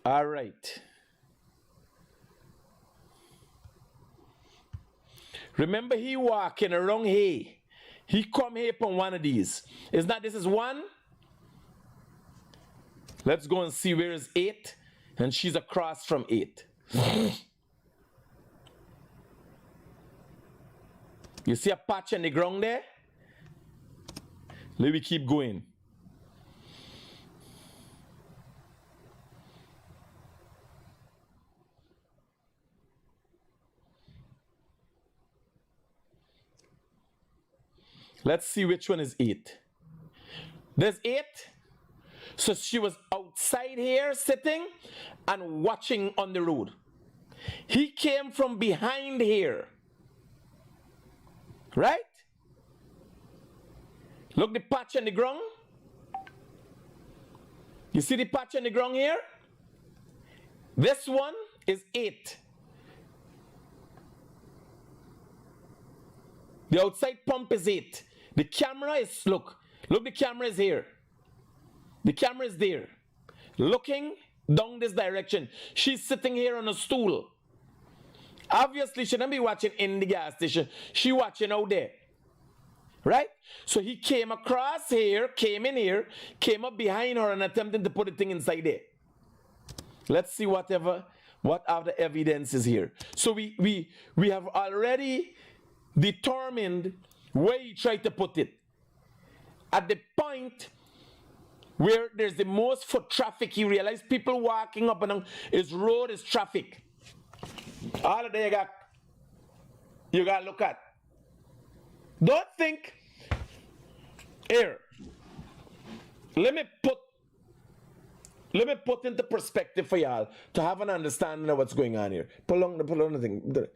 All right. Remember he walking around here. He come here from one of these. Is not this is 1? Let's go and see where is 8. And she's across from 8. You see a patch on the ground there? Let me keep going. Let's see which one is 8. There's 8. So she was outside here sitting and watching on the road. He came from behind here. Right? Look the patch on the ground. You see the patch on the ground here? This one is 8. The outside pump is 8. The camera is, look, the camera is here. The camera is there. Looking down this direction. She's sitting here on a stool. Obviously, she don't be watching in the gas station. She watching out there. Right? So he came across here, came in here, came up behind her and attempted to put the thing inside there. Let's see what other evidence is here. So we have already determined where he tried to put it. At the point where there's the most foot traffic, he realized people walking up and down his road is traffic. All of that you got to look at. Don't think, here, let me put into perspective for y'all to have an understanding of what's going on here. Pull on the thing.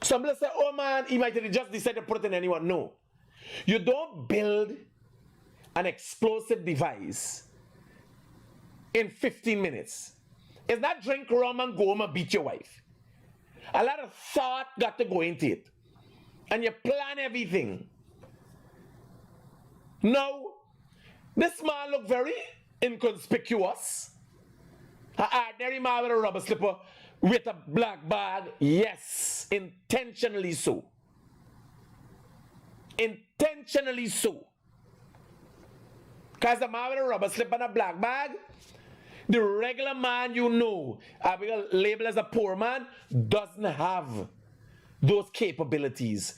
Somebody say, oh man, he might have just decided to put it in anyone. No. You don't build an explosive device in 15 minutes. It's not drink rum and go home and beat your wife. A lot of thought got to go into it. And you plan everything. Now, this man looked very inconspicuous. An ordinary man with a rubber slipper with a black bag. Yes, intentionally so. Intentionally so. Because the man with a rubber slipper and a black bag, the regular man you know, I will label as a poor man, doesn't have those capabilities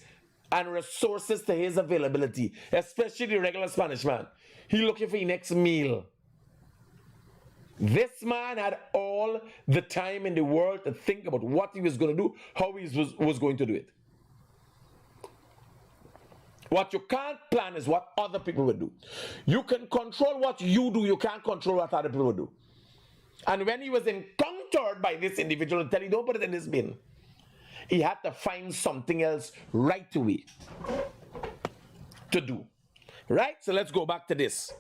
and resources to his availability, especially the regular Spanish man. He looking for his next meal. This man had all the time in the world to think about what he was going to do, how he was going to do it. What you can't plan is what other people will do. You can control what you do, you can't control what other people will do. And when he was encountered by this individual, tell you, don't put it in this bin. He had to find something else right away to do. Right? So let's go back to this.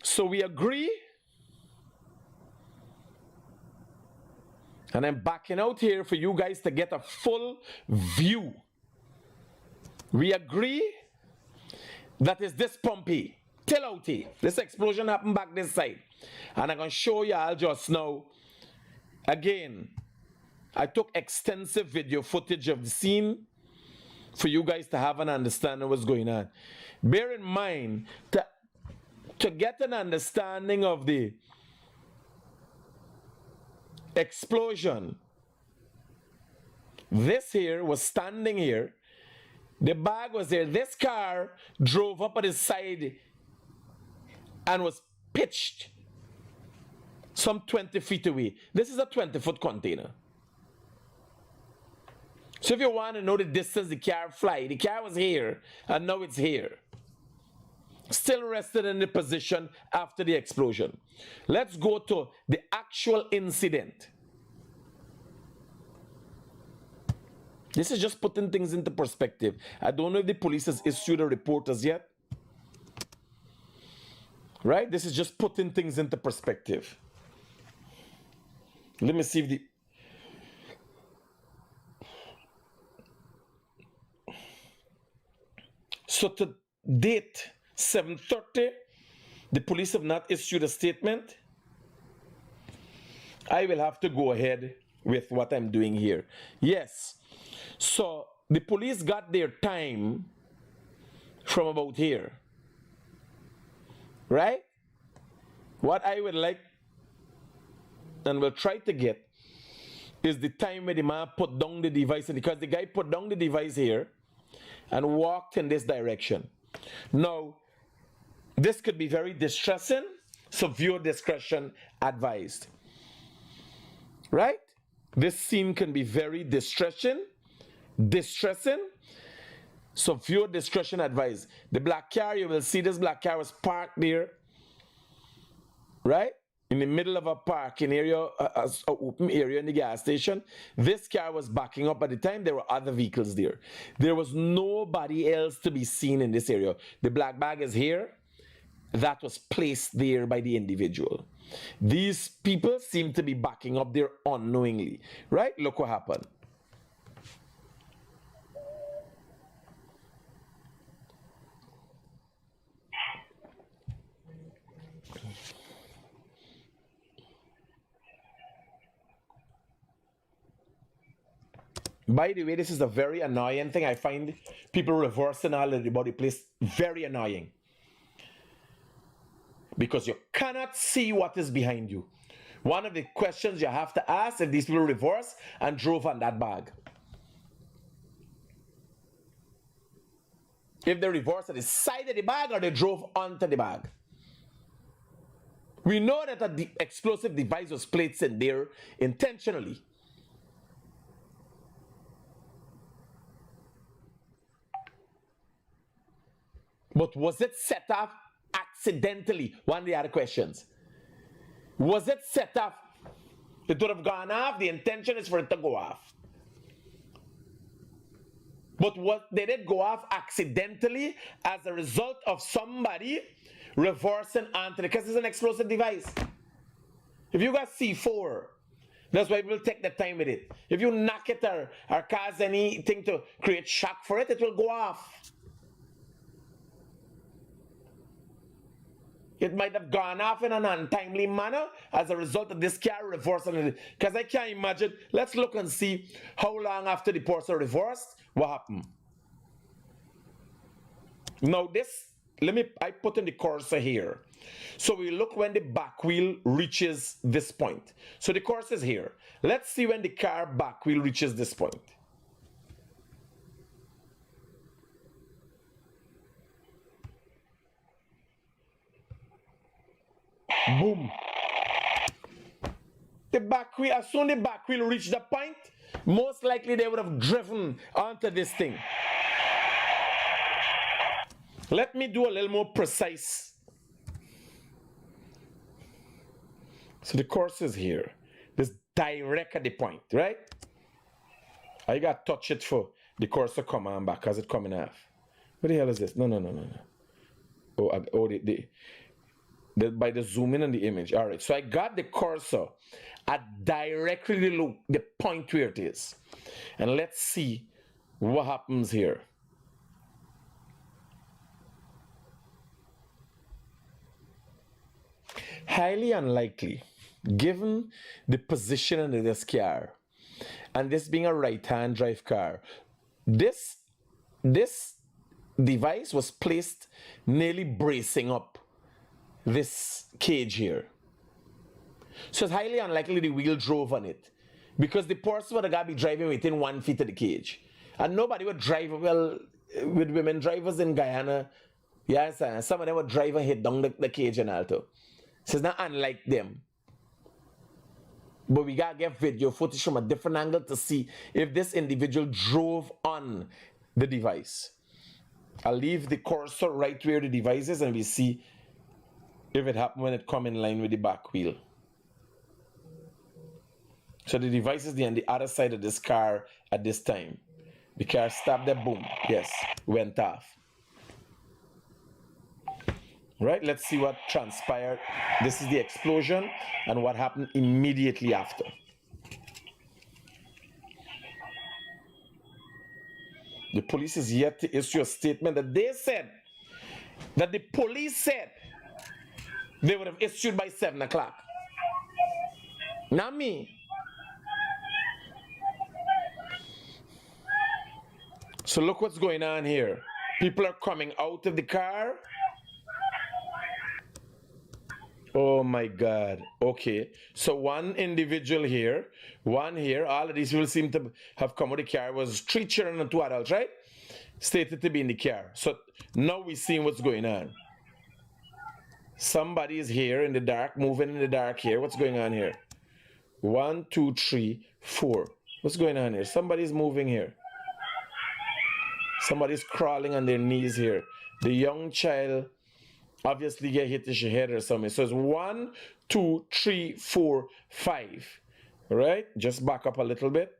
So we agree. And I'm backing out here for you guys to get a full view. We agree that is this pumpy. Tell out here. This explosion happened back this side. And I'm going to show y'all just now. Again, I took extensive video footage of the scene for you guys to have an understanding of what's going on. Bear in mind, to get an understanding of the explosion, this here was standing here. The bag was there. This car drove up at his side and was pitched some 20 feet away. This is a 20-foot container. So if you want to know the distance the car fly, the car was here and now it's here. Still rested in the position after the explosion. Let's go to the actual incident. This is just putting things into perspective. I don't know if the police has issued a report as yet. Right? This is just putting things into perspective. Let me see if the... So to date, 7:30, the police have not issued a statement. I will have to go ahead with what I'm doing here. Yes. So the police got their time from about here. Right? What I would like and will try to get is the time where the man put down the device, because the guy put down the device here and walked in this direction. Now, this could be very distressing, so viewer discretion advised. Right? This scene can be very distressing, so viewer discretion advised. The black car, you will see this black car was parked there. Right? in the middle of a parking area, a open area in the gas station. This car was backing up. At the time, there were other vehicles there. There was nobody else to be seen in this area. The black bag is here. That was placed there by the individual. These people seem to be backing up there unknowingly, right? Look what happened. By the way, this is a very annoying thing. I find people reversing all about the place very annoying. Because you cannot see what is behind you. One of the questions you have to ask if these people reverse and drove on that bag. If they reversed at the side of the bag or they drove onto the bag. We know that the explosive device was placed in there intentionally. But was it set off accidentally? One of the other questions. Was it set off? It would have gone off. The intention is for it to go off. But what did it go off accidentally as a result of somebody reversing onto it? Because it's an explosive device. If you got C4, that's why people take the time with it. If you knock it or cause anything to create shock for it, it will go off. It might have gone off in an untimely manner as a result of this car reversing. Because I can't imagine. Let's look and see how long after the person reversed, what happened. Now I put in the cursor here. So we look when the back wheel reaches this point. So the cursor is here. Let's see when the car back wheel reaches this point. Boom. The back wheel, as soon as the back wheel reached the point, most likely they would have driven onto this thing. Let me do a little more precise. So the course is here. This direct at the point, right? I got to touch it for the cursor come on back as it coming off. What the hell is this? No. By the zoom in on the image. All right, so I got the cursor at directly the point where it is. And let's see what happens here. Highly unlikely, given the position of this car, and this being a right-hand drive car, this device was placed nearly bracing up this cage here. So it's highly unlikely the wheel drove on it, because the person would have got to be driving within 1 feet of the cage. And nobody would drive, well, with women drivers in Guyana, yes, some of them would drive and hit down the cage and alto. So it's not unlike them. But we got to get video footage from a different angle to see if this individual drove on the device. I'll leave the cursor right where the device is and we see if it happened when it come in line with the back wheel. So the device is on the other side of this car at this time. The car stopped there, boom, yes, went off. Right, let's see what transpired. This is the explosion and what happened immediately after. The police is yet to issue a statement that they said, that the police said they would have issued by 7 o'clock. Not me. So look what's going on here. People are coming out of the car. Oh my God. Okay. So one individual here, one here, all of these people seem to have come out of the car. It was 3 children and 2 adults, right? Stated to be in the car. So now we're seeing what's going on. Somebody is here in the dark, moving in the dark here. What's going on here? 1, 2, 3, 4. What's going on here? Somebody's moving here. Somebody's crawling on their knees here. The young child Obviously get hit in your head or something. So it's 1, 2, 3, 4, 5. All right, just back up a little bit.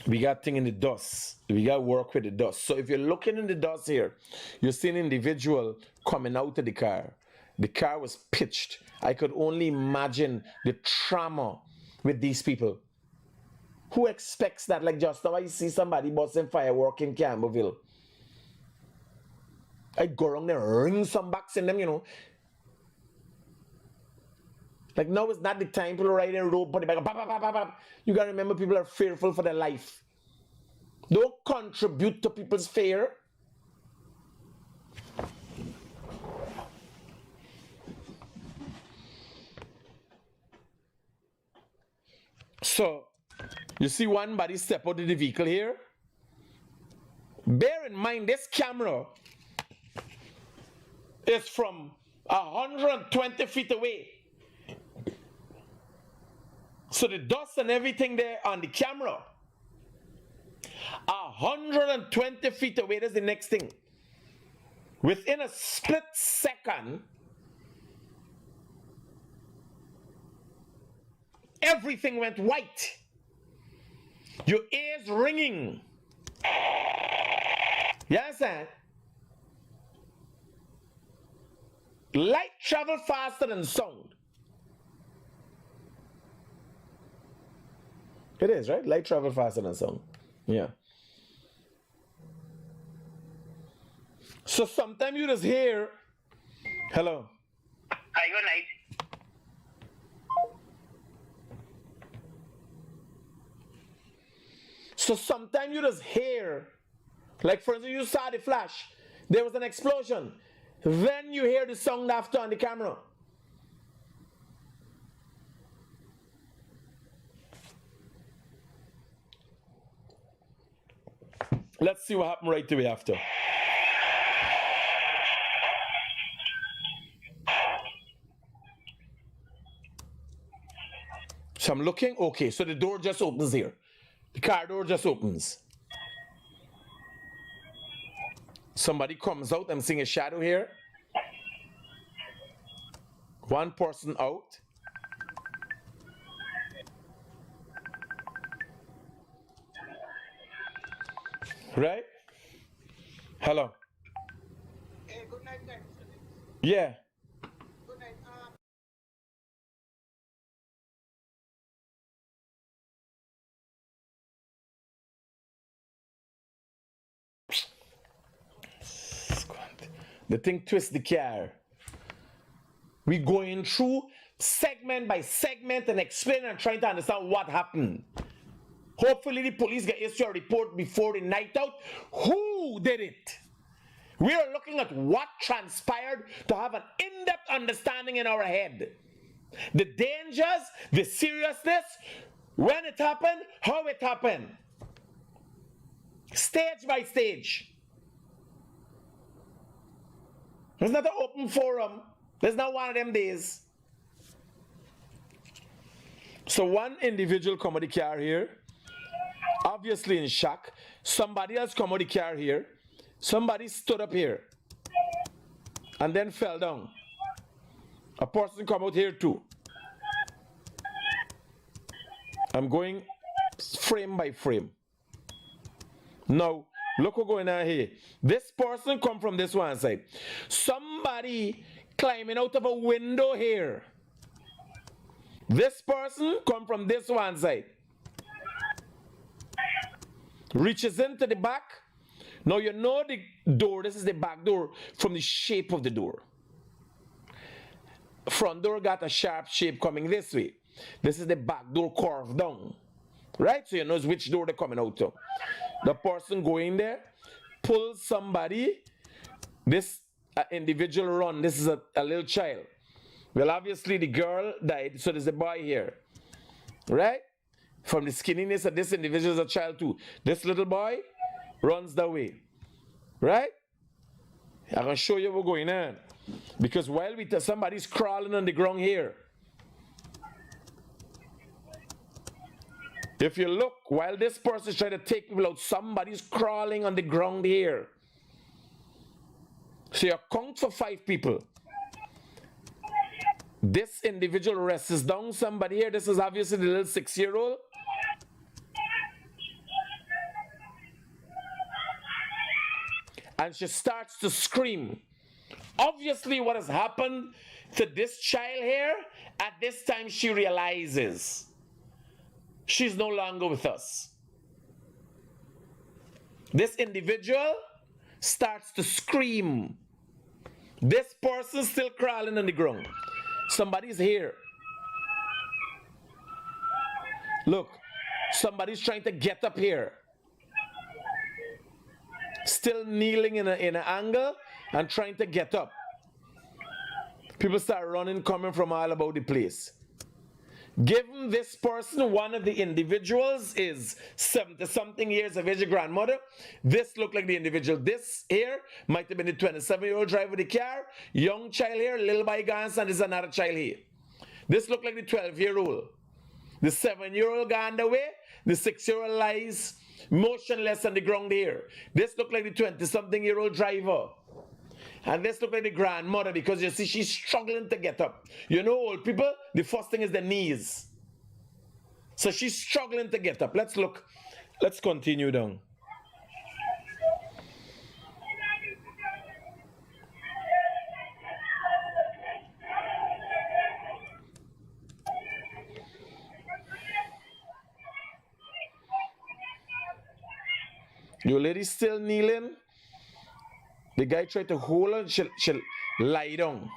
We got thing in the dust. We got work with the dust. So if you're looking in the dust here, you see an individual coming out of the car. The car was pitched. I could only imagine the trauma with these people. Who expects that? Like just now I see somebody busting firework in Campbellville. I go around there, ring some backs in them, you know. Like now is not the time people riding a road, put it back, bap, bap, bap, bap. You gotta remember people are fearful for their life. Don't contribute to people's fear. So, you see one body step out of the vehicle here. Bear in mind this camera is from 120 feet away. So the dust and everything there on the camera, 120 feet away, that's the next thing. Within a split second, everything went white. Your ears ringing. You understand? Light travel faster than sound. It is, right? Light travel faster than sound. Yeah. So sometimes you just hear, hello. Hi, good night. So sometimes you just hear, like for instance, you saw the flash, there was an explosion. Then you hear the sound after on the camera. Let's see what happened right away after. So I'm looking, okay, so the door just opens here. The car door just opens. Somebody comes out, I'm seeing a shadow here. One person out. Right? Hello. Hey, good night, guys. Yeah. Good night. The thing twists the car. We going through segment by segment and explain and trying to understand what happened. Hopefully the police get issue a report before the night out. Who did it? We are looking at what transpired to have an in-depth understanding in our head. The dangers, the seriousness, when it happened, how it happened. Stage by stage. It's not an open forum. There's not one of them days. So one individual come out the car here, obviously in shock. Somebody else come out the car here. Somebody stood up here and then fell down. A person come out here too. I'm going frame by frame. Now, look what's going on here. This person come from this one side. Somebody climbing out of a window here. This person come from this one side. Reaches into the back. Now you know the door, this is the back door from the shape of the door. Front door got a sharp shape coming this way. This is the back door curved down. Right? So you know which door they're coming out of. The person going there pulls somebody. This individual run. This is a little child. Well, obviously the girl died, so there's a boy here. Right? From the skinniness of this individual is a child too. This little boy runs that way. Right? I'm going to show you what's going on. Because while somebody's crawling on the ground here. If you look, while this person is trying to take people out, somebody's crawling on the ground here. So you count for 5 people. This individual rests down somebody here. This is obviously the little 6-year-old. And she starts to scream. Obviously, what has happened to this child here, at this time she realizes she's no longer with us. This individual starts to scream. This person's still crawling on the ground. Somebody's here. Look, somebody's trying to get up here. Still kneeling in an angle and trying to get up. People start running, coming from all about the place. Given this person, one of the individuals is 70-something years of age, a grandmother, this looked like the individual. This here might have been the 27-year-old driver of the car, young child here, little bygones, and there's another child here. This looked like the 12-year-old. The 7-year-old gone away, the 6-year-old lies motionless on the ground here. This looked like the 20-something-year-old driver. And this look like the grandmother, because you see she's struggling to get up. You know, old people, the first thing is the knees. So she's struggling to get up. Let's look. Let's continue down. Your lady's still kneeling. The guy tried to hold her, she'll lie down.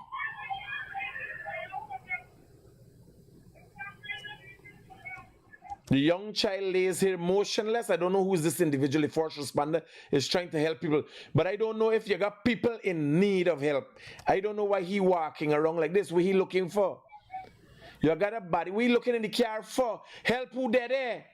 The young child lays here motionless. I don't know who is this individual. The first responder is trying to help people. But I don't know if you got people in need of help. I don't know why he walking around like this. What he looking for? You got a body. What he looking in the car for? Help who there?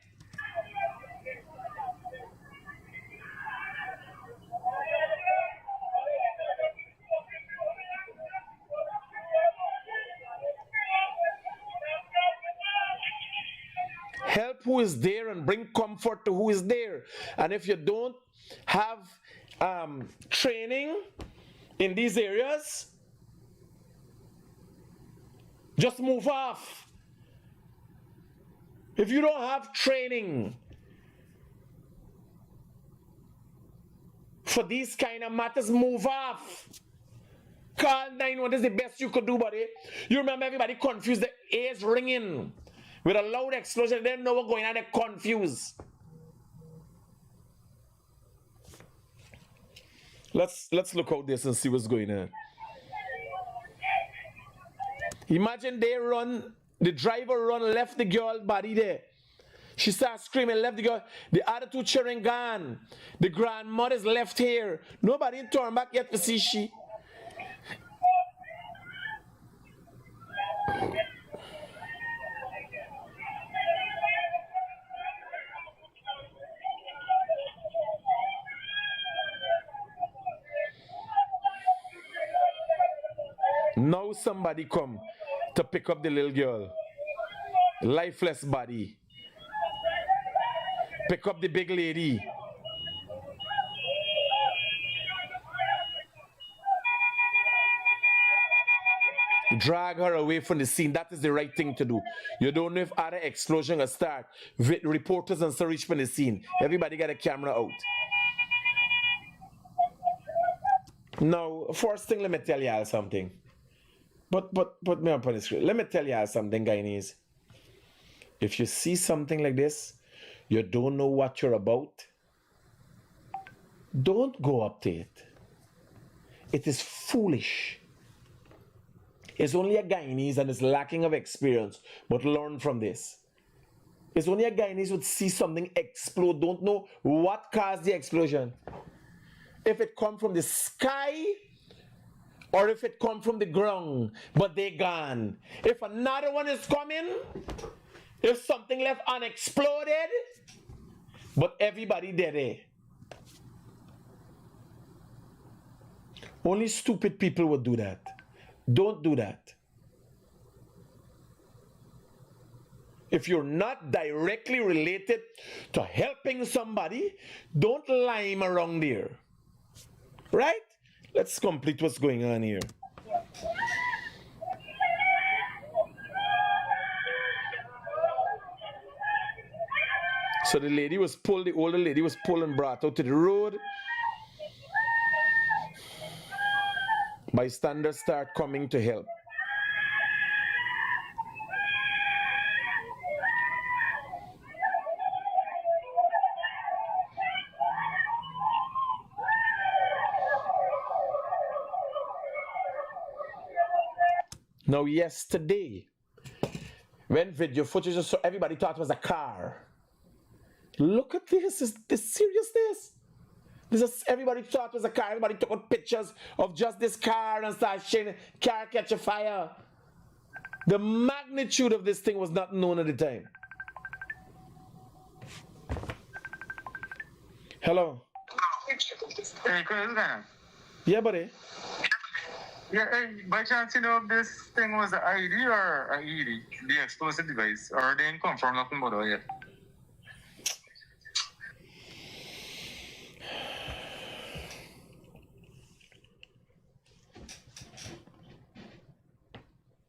Help who is there and bring comfort to who is there. And if you don't have training in these areas, just move off. If you don't have training for these kind of matters, move off. Call 911 is the best you could do, buddy. You remember everybody confused, the ears ringing with a loud explosion. They didn't know what's going on. They're confused. Let's look out this and see what's going on. Imagine the driver run, left the girl body there. She starts screaming, left the girl. The other 2 children gone. The grandmother's left here. Nobody turned back yet to see she. Now somebody come to pick up the little girl. Lifeless body. Pick up the big lady. Drag her away from the scene. That is the right thing to do. You don't know if other explosion will start. Reporters and so reach from the scene. Everybody got a camera out. Now, first thing, let me tell y'all something. Put me up on the screen. Let me tell y'all something, Guyanese. If you see something like this, you don't know what you're about, don't go up to it. It is foolish. It's only a Guyanese and is lacking of experience, but learn from this. It's only a Guyanese would see something explode, don't know what caused the explosion. If it come from the sky, or if it come from the ground, but they gone. If another one is coming, if something left unexploded, but everybody dead. Only stupid people would do that. Don't do that. If you're not directly related to helping somebody, don't lime around there. Right? Let's complete what's going on here. So the lady was pulled, the older lady was pulled and brought out to the road. Bystanders start coming to help. Now, yesterday, when video footage was, so everybody thought it was a car. Look at this. Is this serious? This is everybody thought it was a car. Everybody took out pictures of just this car and started saying, car catch a fire. The magnitude of this thing was not known at the time. Hello. Hey, Chris, Yeah, buddy. yeah, hey, by chance, you know if this thing was an ID or an ED, the explosive device, or they didn't come from nothing but yet?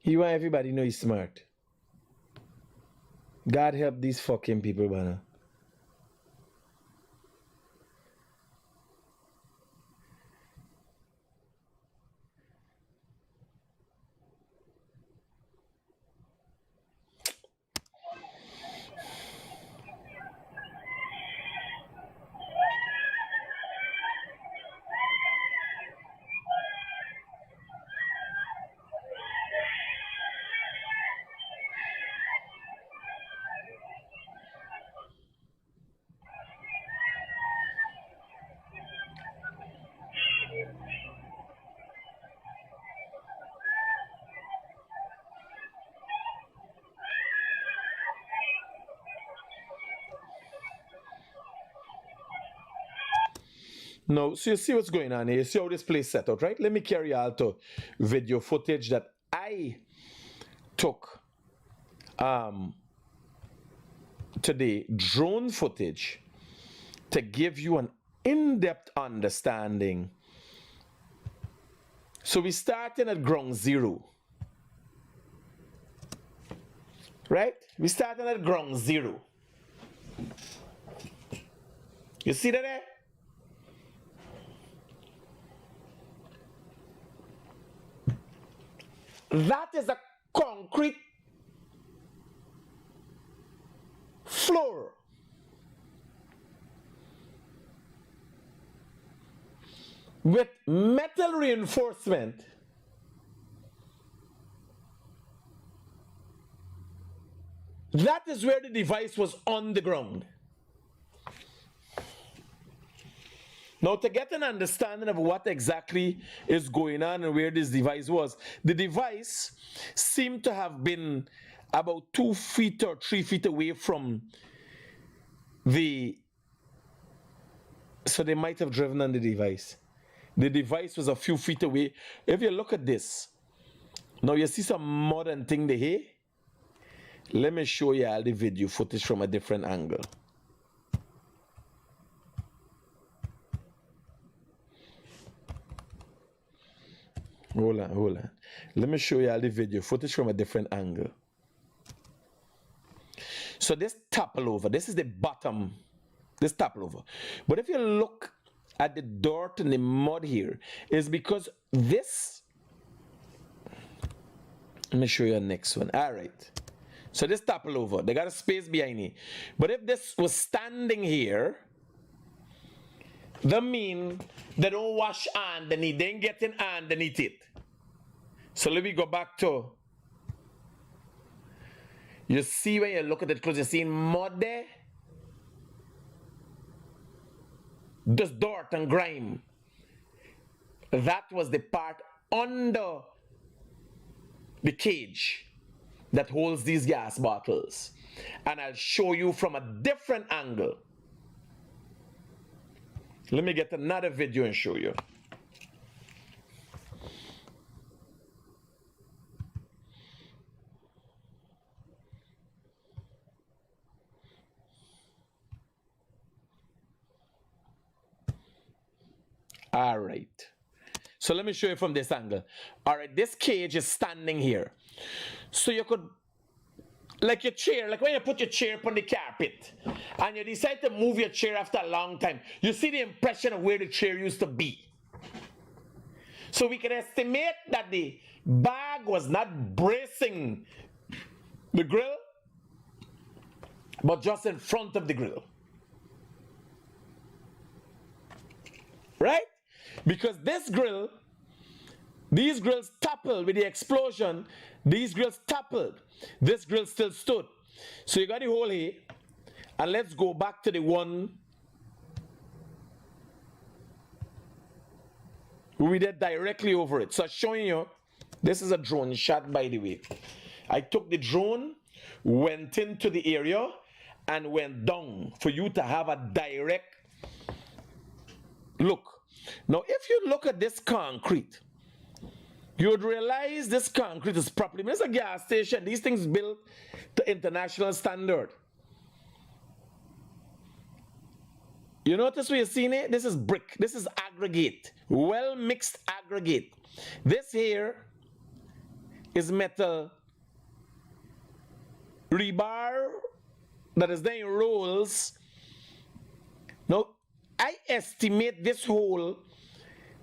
You want everybody know he's smart. God help these fucking people, man. No, so you see what's going on here. You see how this place set out, right? Let me carry you all to video footage that I took today, drone footage, to give you an in-depth understanding. So we started at ground zero. Right? We started at ground zero. You see that there? That is a concrete floor. With metal reinforcement. That is where the device was on the ground. Now, to get an understanding of what exactly is going on and where this device was, the device seemed to have been about 2 feet or 3 feet away from the... So they might have driven on the device. The device was a few feet away. If you look at this, now you see some modern thing there. Let me show you all the video footage from a different angle. Hold on. Let me show you all the video footage from a different angle. So this topple over, this is the bottom, this topple over. But if you look at the dirt and the mud here, is because this, let me show you the next one. All right. So this topple over, they got a space behind it. But if this was standing here, that mean they don't wash underneath, they ain't getting underneath it. So let me go back to, you see when you look at it close, you see mud there? This dirt and grime. That was the part under the cage that holds these gas bottles. And I'll show you from a different angle. Let me get another video and show you. All right. So let me show you from this angle. All right, this cage is standing here. So you could, like your chair, like when you put your chair upon the carpet and you decide to move your chair after a long time, you see the impression of where the chair used to be. So we can estimate that the bag was not bracing the grill, but just in front of the grill. Right? Because this grill, these grills toppled with the explosion, these grills toppled. This grill still stood. So you got the hole here, and let's go back to the one we did directly over it. So I'm showing you, this is a drone shot, by the way. I took the drone, went into the area, and went down for you to have a direct look. Now, if you look at this concrete, you would realize this concrete is properly, it's a gas station. These things built to international standard. You notice where you're seeing it? This is brick. This is aggregate. Well mixed aggregate. This here is metal rebar that is then rolls. Now, I estimate this hole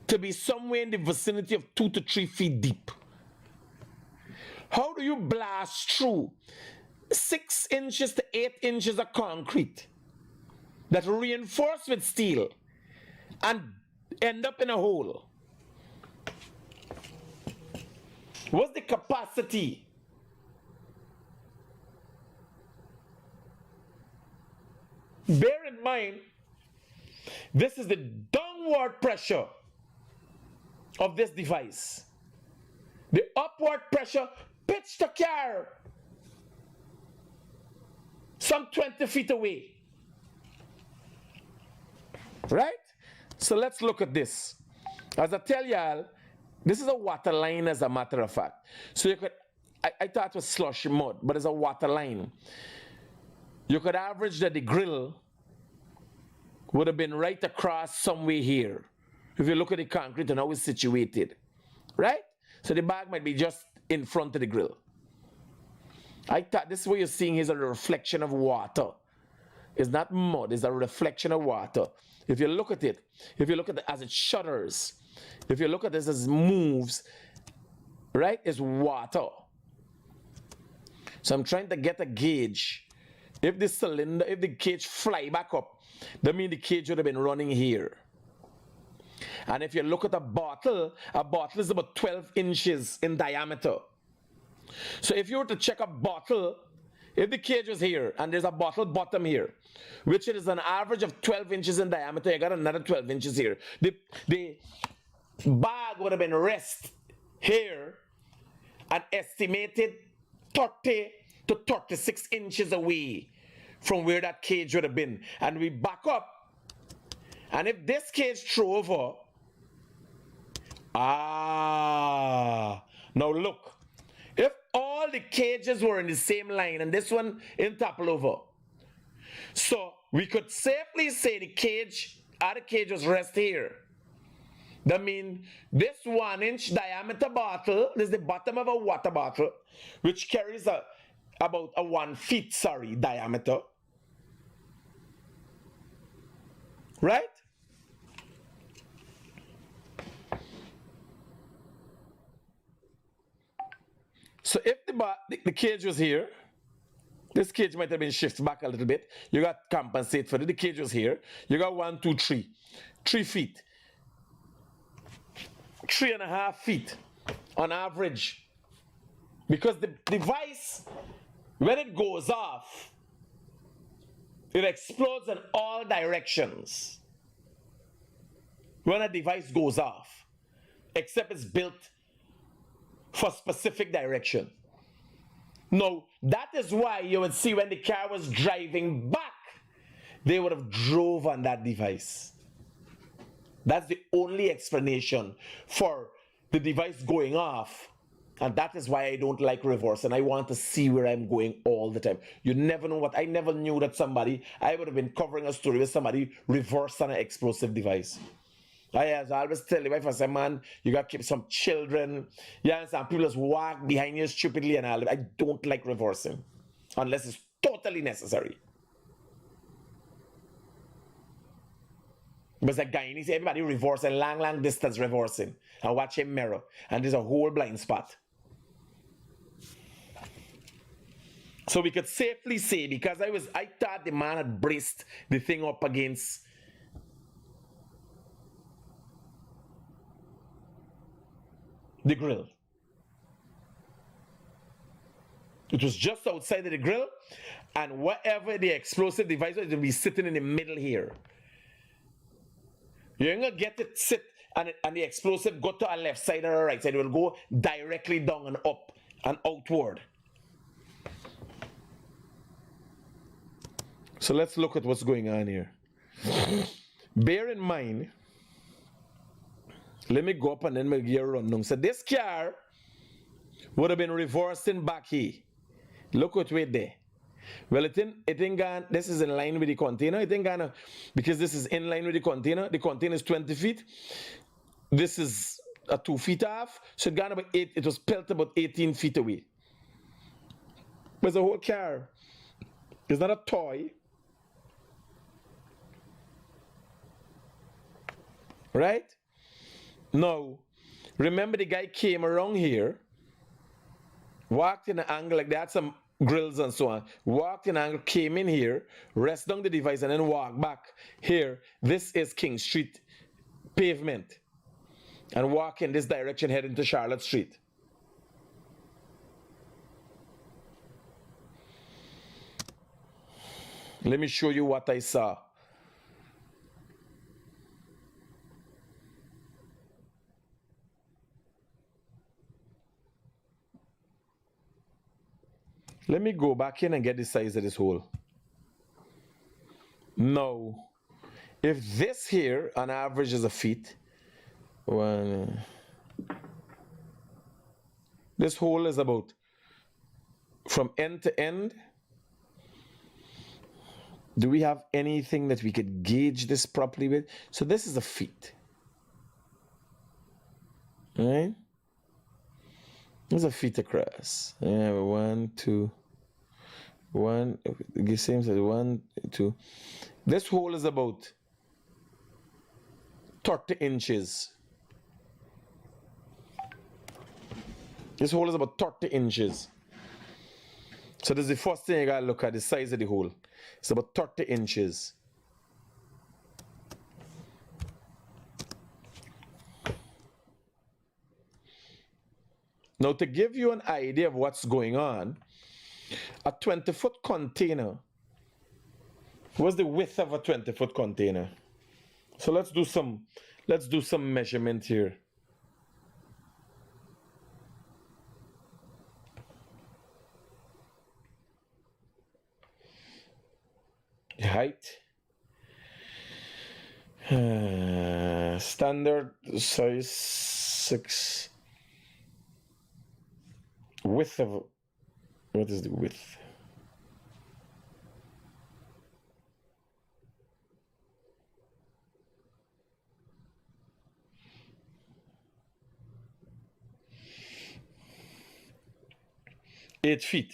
to be somewhere in the vicinity of 2 to 3 feet deep. How do you blast through 6 inches to 8 inches of concrete that reinforced with steel and end up in a hole? What's the capacity? Bear in mind, this is the downward pressure of this device. The upward pressure pitched the car some 20 feet away. Right? So let's look at this. As I tell y'all, this is a water line, as a matter of fact. So you could, I thought it was slush mud, but it's a water line. You could average that the grill would have been right across somewhere here. If you look at the concrete and how it's situated, right? So the bag might be just in front of the grill. I thought this is what you're seeing is a reflection of water. It's not mud, it's a reflection of water. If you look at it, as it shudders, if you look at this as it moves, right, it's water. So I'm trying to get a gauge. If the cylinder, if the cage fly back up, that means the cage would have been running here. And if you look at a bottle is about 12 inches in diameter. So if you were to check a bottle, if the cage was here and there's a bottle bottom here, which is an average of 12 inches in diameter, you got another 12 inches here. The bag would have been rest here and estimated 30 to 36 inches away from where that cage would have been. And we back up, and if this cage throw over, now look, if all the cages were in the same line and this one in topple over, so we could safely say the cage was rest here. That means this 1 inch diameter bottle, this is the bottom of a water bottle, which carries about a 1 feet, diameter. Right? So if the cage was here, this cage might have been shifted back a little bit. You got to compensate for it. The cage was here. You got 1, 2, 3. 3 feet. 3.5 feet on average. Because the device, when it goes off, it explodes in all directions. When a device goes off, except it's built for specific direction. Now, that is why you would see when the car was driving back, they would have drove on that device. That's the only explanation for the device going off. And that is why I don't like reverse, and I want to see where I'm going all the time. You never know what. I never knew that I would have been covering a story with somebody reverse on an explosive device. I always tell the wife, I say, man, you got to keep some children. You understand? People just walk behind you stupidly and all. I don't like reversing unless it's totally necessary. But the guy, he see everybody reversing, long distance reversing, and watch him mirror. And there's a whole blind spot. So we could safely say, because I thought the man had braced the thing up against the grill. It was just outside of the grill, and whatever the explosive device was, it will be sitting in the middle here. You're gonna get it sit, and the explosive go to a left side or a right side. It will go directly down and up and outward. So let's look at what's going on here. Bear in mind, let me go up and then we'll get a run. So this car would have been reversing back here. Look what we're there. Well, it ain't gone. This is in line with the container. It ain't gonna, because this is in line with the container. The container is 20 feet. This is a 2 feet off. So it gone about 8. It was pelted about 18 feet away. There's a whole car. It's not a toy. Right? Now, remember the guy came around here, walked in an angle like that, some grills and so on, walked in an angle, came in here, rest down the device, and then walk back here. This is King Street pavement. And walk in this direction, head into Charlotte Street. Let me show you what I saw. Let me go back in and get the size of this hole. Now, if this here on average is a feet, this hole is about from end to end. Do we have anything that we could gauge this properly with? So this is a feet. All right? There's a feet across. Yeah, 1, 2, 1. The same size. 1, 2. This hole is about 30 inches. This hole is about 30 inches. So this is the first thing you gotta look at, the size of the hole. It's about 30 inches. Now, to give you an idea of what's going on, a 20-foot container, what's the width of a 20-foot container? So let's do some measurement here. Height. Standard size 6. Width of, what is the width? Eight feet.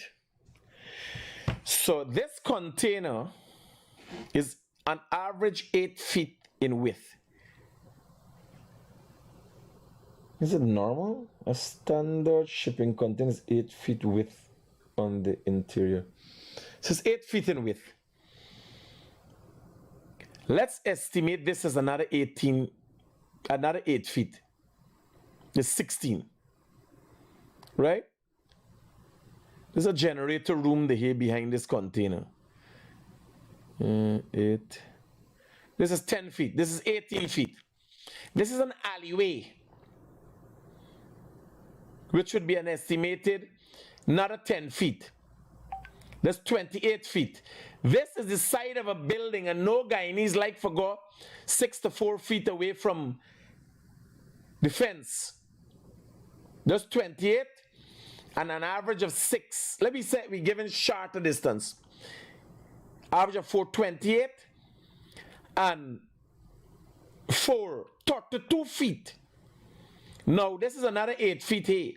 So this container is an average 8 feet in width. Is it normal? A standard shipping container is 8 feet width on the interior. So it's 8 feet in width. Let's estimate this as another 8 feet. It's 16. Right? There's a generator room here behind this container. 8. This is 10 feet. This is 18 feet. This is an alleyway, which would be an estimated another 10 feet. That's 28 feet. This is the side of a building, and no guy needs like for go 6 to 4 feet away from the fence. That's 28 and an average of 6. Let me say we're given shorter distance. Average of 428 and 4 32 feet. Now, this is another 8 feet here.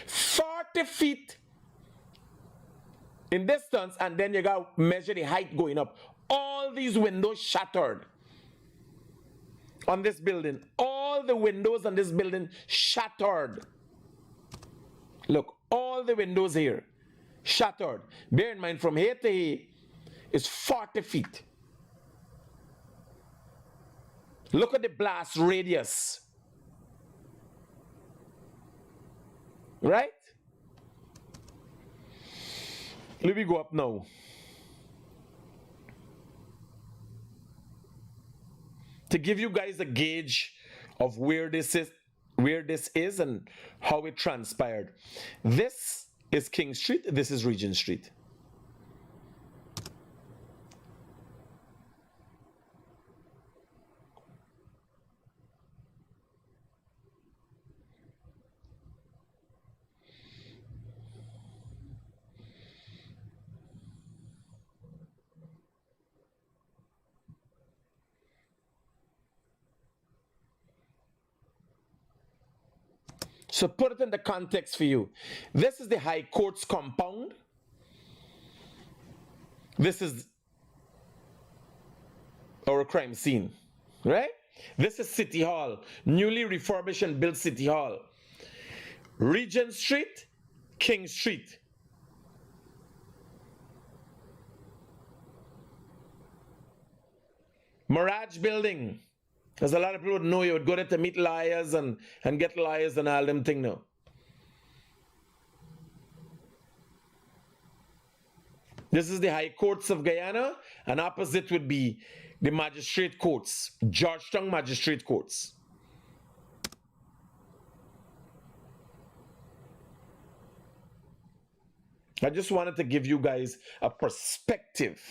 40 feet in distance, and then you got to measure the height going up. All these windows shattered on this building. All the windows on this building shattered. Look, all the windows here shattered. Bear in mind, from here to here is 40 feet. Look at the blast radius. Right? Let me go up now. To give you guys a gauge of where this is and how it transpired. This is King Street, this is Regent Street. So put it in the context for you. This is the High Court's compound. This is our crime scene, right? This is City Hall, newly refurbished and built City Hall. Regent Street, King Street. Mirage Building. There's a lot of people who know you would go there to meet lawyers and get lawyers and all them thing now. This is the High Courts of Guyana, and opposite would be the Magistrate Courts, Georgetown Magistrate Courts. I just wanted to give you guys a perspective.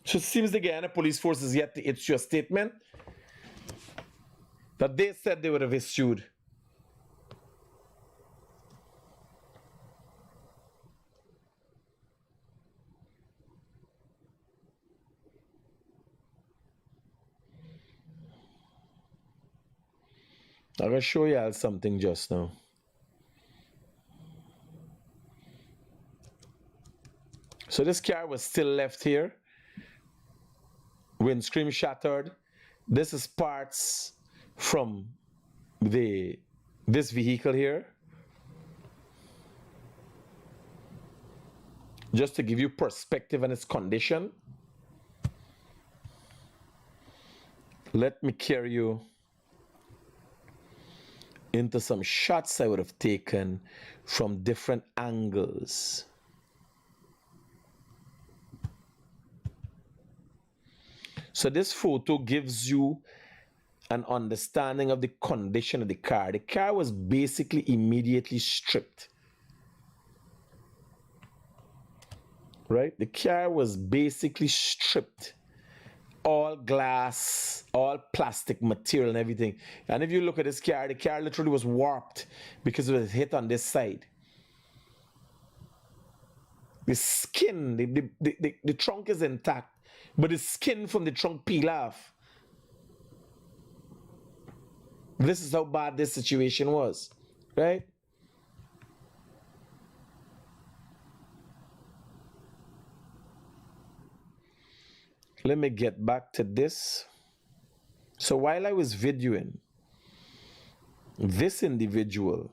So it seems the Guyana Police Force is yet to issue a statement that they said they would have issued. I'm going to show you all something just now. So this car was still left here. Windscreen shattered. This is parts from this vehicle here. Just to give you perspective on its condition. Let me carry you into some shots I would have taken from different angles. So this photo gives you an understanding of the condition of the car. The car was basically immediately stripped. Right? The car was basically stripped. All glass, all plastic material and everything. And if you look at this car, the car literally was warped because it was hit on this side. The skin, the trunk is intact, but the skin from the trunk peel off. This is how bad this situation was, right? Let me get back to this. So while I was videoing, this individual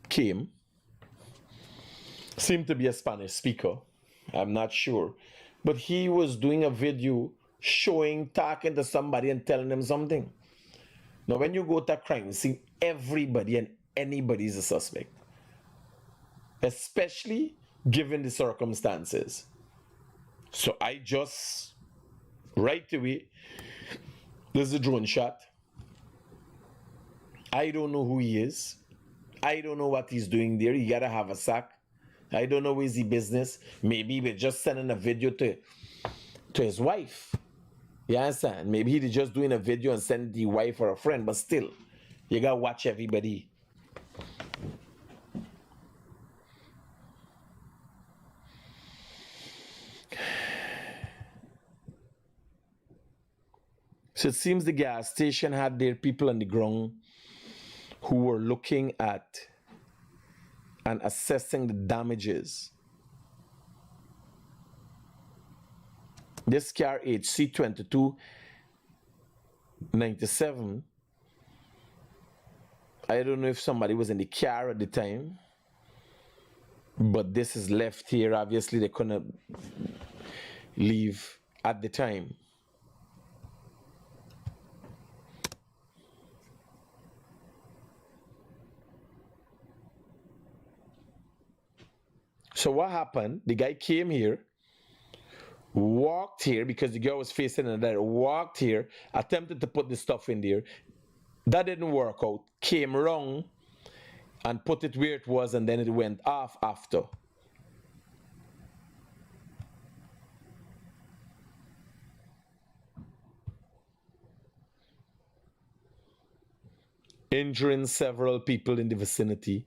came, seemed to be a Spanish speaker, I'm not sure, but he was doing a video showing, talking to somebody and telling them something. Now when you go to a crime scene, everybody and anybody is a suspect, especially given the circumstances. So I just, right away, this is a drone shot. I don't know who he is. I don't know what he's doing there. He gotta have a sack. I don't know his business. Maybe he was just sending a video to his wife. You understand? Maybe he just doing a video and send the wife or a friend, but still, you gotta watch everybody. So it seems the gas station had their people on the ground who were looking at and assessing the damages. This car HC 2297, I don't know if somebody was in the car at the time, but this is left here. Obviously, they couldn't leave at the time. So what happened? The guy came here, walked here because the girl was facing another, walked here, attempted to put the stuff in there. That didn't work out. Came wrong and put it where it was, and then it went off after. Injuring several people in the vicinity.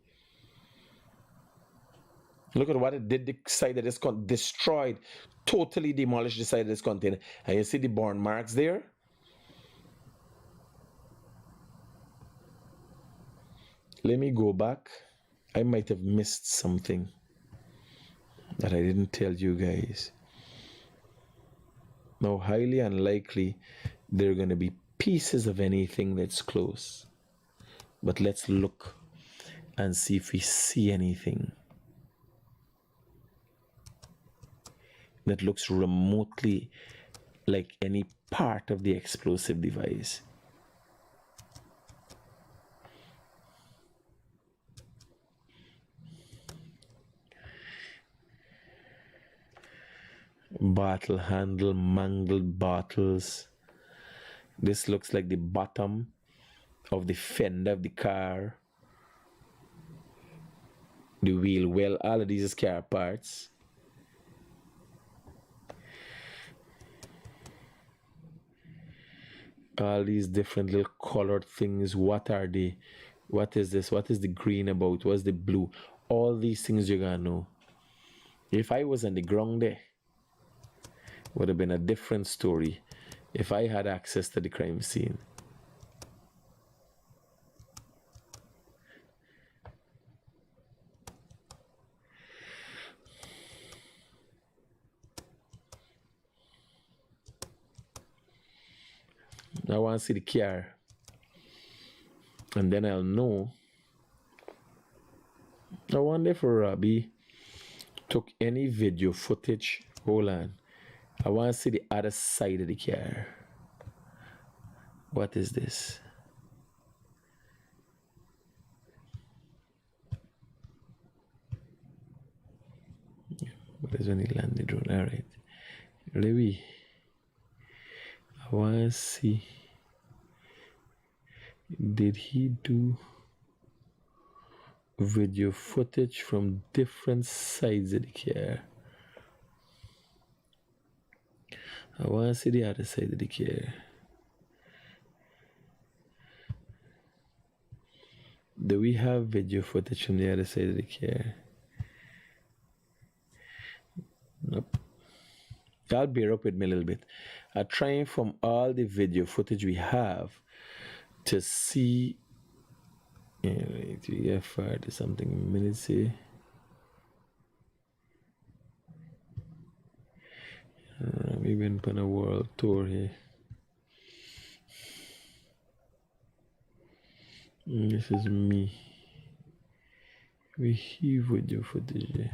Look at what it did. The side of this destroyed, totally demolished the side of this container. And you see the burn marks there? Let me go back. I might have missed something that I didn't tell you guys. Now, highly unlikely there are going to be pieces of anything that's close. But let's look and see if we see anything that looks remotely like any part of the explosive device. Bottle handle, mangled bottles. This looks like the bottom of the fender of the car. The wheel well, all of these is car parts. All these different little colored things. What are they? What is this? What is the green about? What's the blue? All these things you're gonna know. If I was on the ground there, would have been a different story if I had access to the crime scene. I want to see the car, and then I'll know. I wonder if Robbie took any video footage. Hold on. I want to see the other side of the car. What is this? What is when he landed the drone? All right. Louis, I want to see. Did he do video footage from different sides of the car? I want to see the other side of the car. Do we have video footage from the other side of the car? Nope. I'll bear up with me a little bit. I'm trying from all the video footage we have to see. Wait, we get fired to something minutes here. We've been on a world tour here. This is me. We have video footage here.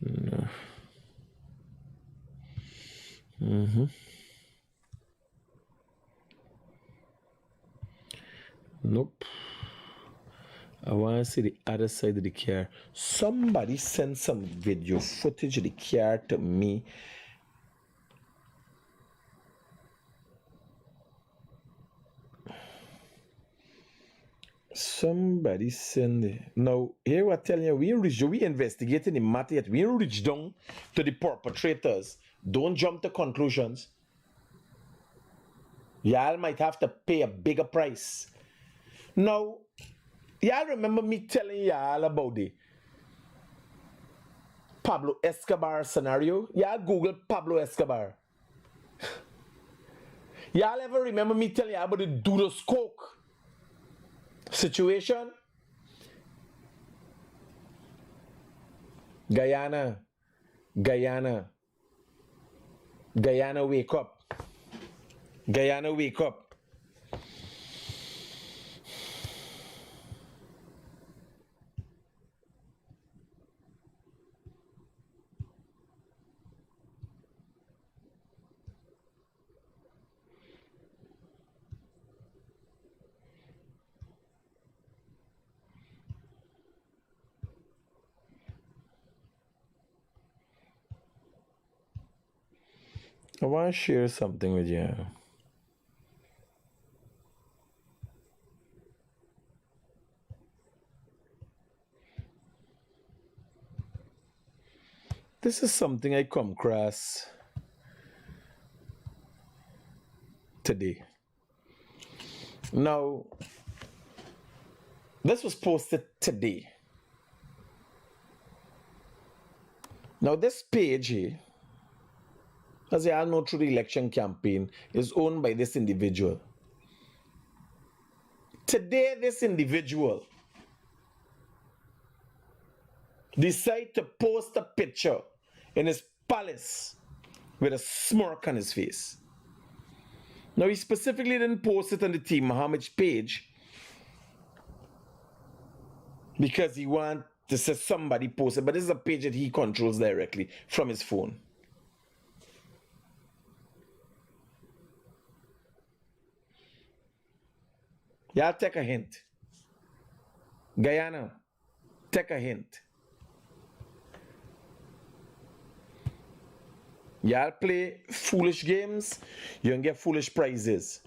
No. Nope. I want to see the other side of the car. Somebody sent some video footage of the car to me. Somebody send it. Now, here we're telling you, we investigating the matter yet. We reach down to the perpetrators. Don't jump to conclusions. Y'all might have to pay a bigger price. Now, y'all remember me telling y'all about the Pablo Escobar scenario? Y'all Google Pablo Escobar. Y'all ever remember me telling y'all about the Dudos Coke situation? Guyana, wake up. Guyana, wake up. I want to share something with you. This is something I come across today. Now, this was posted today. Now, this page here, as you all know through the election campaign, is owned by this individual. Today, this individual decided to post a picture in his palace with a smirk on his face. Now, he specifically didn't post it on the Team Muhammad's page because he wanted to say somebody posted, but this is a page that he controls directly from his phone. Y'all take a hint. Guyana, take a hint. Y'all play foolish games, you can get foolish prizes.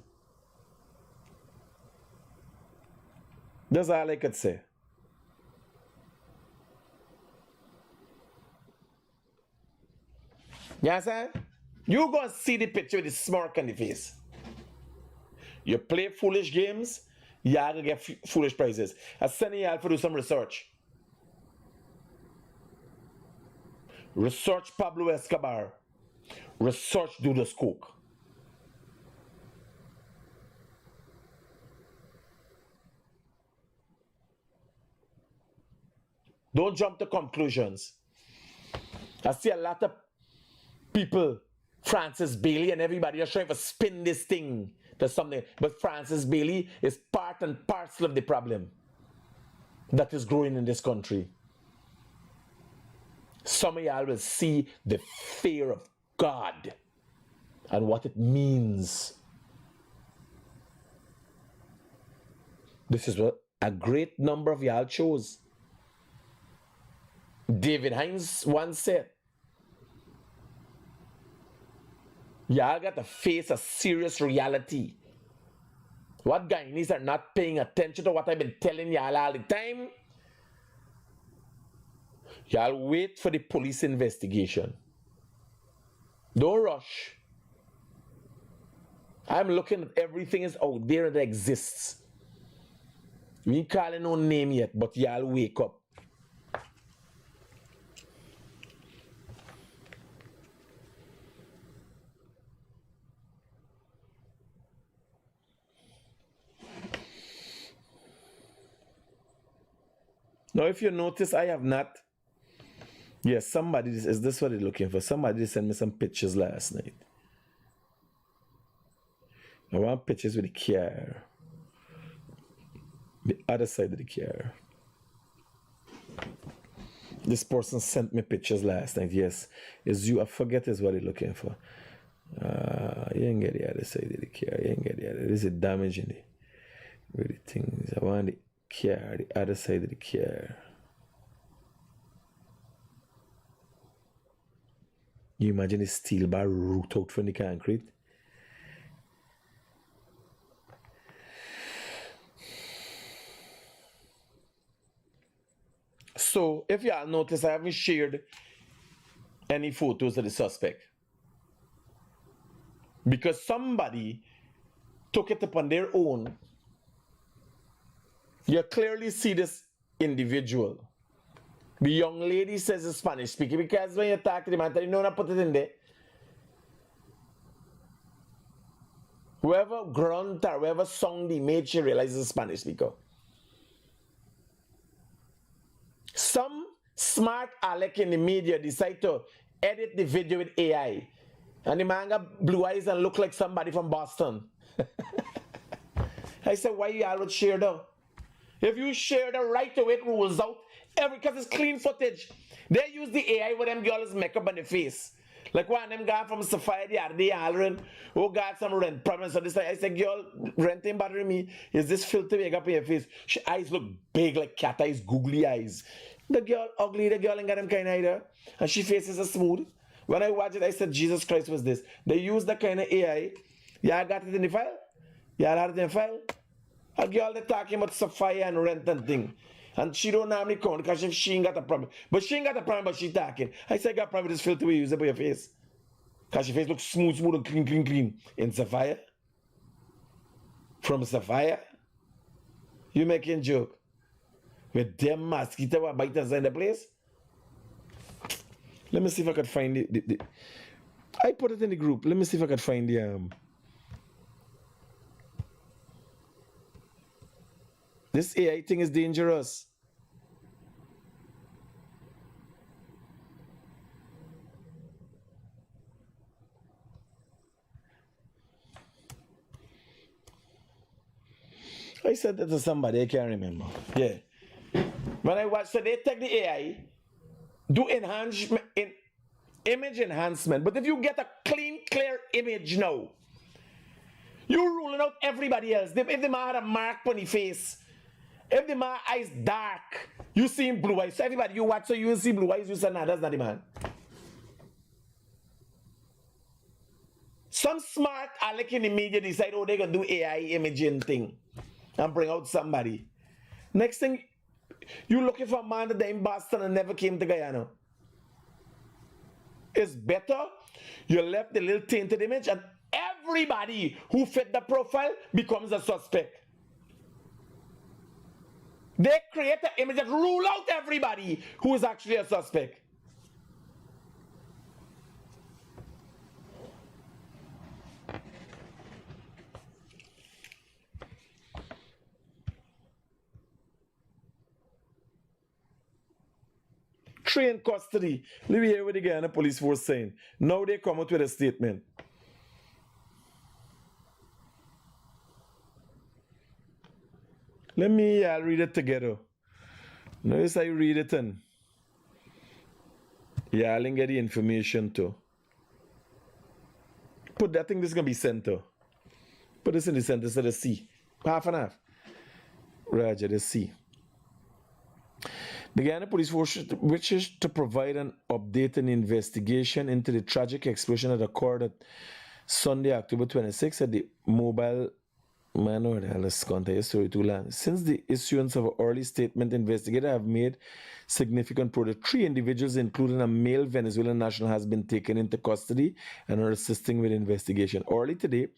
That's all I could say. You understand? You go and see the picture with the smirk on the face. You play foolish games, y'all gonna get foolish prizes. I'm sending y'all to do some research. Research Pablo Escobar. Research Dudos Coke. Don't jump to conclusions. I see a lot of people, Francis Bailey and everybody are trying to spin this thing to something. But Francis Bailey is part and parcel of the problem that is growing in this country. Some of y'all will see the fear of God and what it means. This is what a great number of y'all chose. David Hines once said, y'all got to face a serious reality. What Guyanese are not paying attention to what I've been telling y'all all the time? Y'all wait for the police investigation. Don't rush. I'm looking at everything is out there that exists. We ain't calling no name yet, but y'all wake up. Now, if you notice, I have not. Yes, somebody, is this what they're looking for? Somebody sent me some pictures last night. I want pictures with the car. The other side of the car. This person sent me pictures last night. Yes, it's you. I forget is what they're looking for. You ain't get the other side of the car. You ain't get the other. There's a damage in it. With the things. I want the car, the other side of the car. You imagine a steel bar root out from the concrete? if y'all notice, I haven't shared any photos of the suspect. Because somebody took it upon their own. You clearly see this individual. The young lady says it's Spanish speaking because when you talk to the man, you know not put it in there. Whoever grunt or whoever song the made, she realizes Spanish speaker. Some smart Alec in the media decide to edit the video with AI. And the man got blue eyes and look like somebody from Boston. I said, why you all would share though? If you share the right away, it rules out. Because it's clean footage. They use the AI with them girls' makeup on the face. Like one of them guy from Sapphire the other day hollering, oh got some rent problems. So this I said, girl, renting bothering me. Is this filter makeup in your face? She eyes look big like cat eyes, googly eyes. The girl ugly, the girl ain't got them kind of either. And she faces are smooth. When I watched it, I said, Jesus Christ was this. They use that kind of AI. Y'all got it in the file? Y'all had it in the file? A girl they talking about Sapphire and rent and thing. And she don't normally count because she ain't got a problem. But she ain't got a problem, but she talking. I said, I got a problem with this filter we use it for your face. Because your face looks smooth and clean. In Sapphire? From Sapphire? You making joke? With them mosquito or biters in the place? Let me see if I could find the I put it in the group. Let me see if I could find the This AI thing is dangerous. I said that to somebody, I can't remember. Yeah. When I watch, so they take the AI, do enhancement, image enhancement. But if you get a clean, clear image now, you're ruling out everybody else. If the man had a mark on his face, if the man eyes dark, you see him blue eyes. So everybody you watch, so you see blue eyes, you say, nah, that's not the man. Some smart Alec in the media decide, oh, they're going to do AI imaging thing and bring out somebody. Next thing, you looking for a man that in Boston and never came to Guyana. It's better you left the little tainted image and everybody who fit the profile becomes a suspect. They create an image that rule out everybody who is actually a suspect. Three in custody. Let me hear what the Guyana police force saying. Now they come out with a statement. Let me read it together. Notice I read it and I'll get the information too. Put that thing, this is going to be center. Put this in the center so the C. Half and half. Roger, the C. The Guyana Police Force wishes to provide an updated investigation into the tragic explosion that occurred at Sunday, October 26 at the mobile man or the hell is contact story too long. Since the issuance of an early statement, investigators have made significant progress. 3 individuals, including a male Venezuelan national, has been taken into custody and are assisting with investigation. Early today,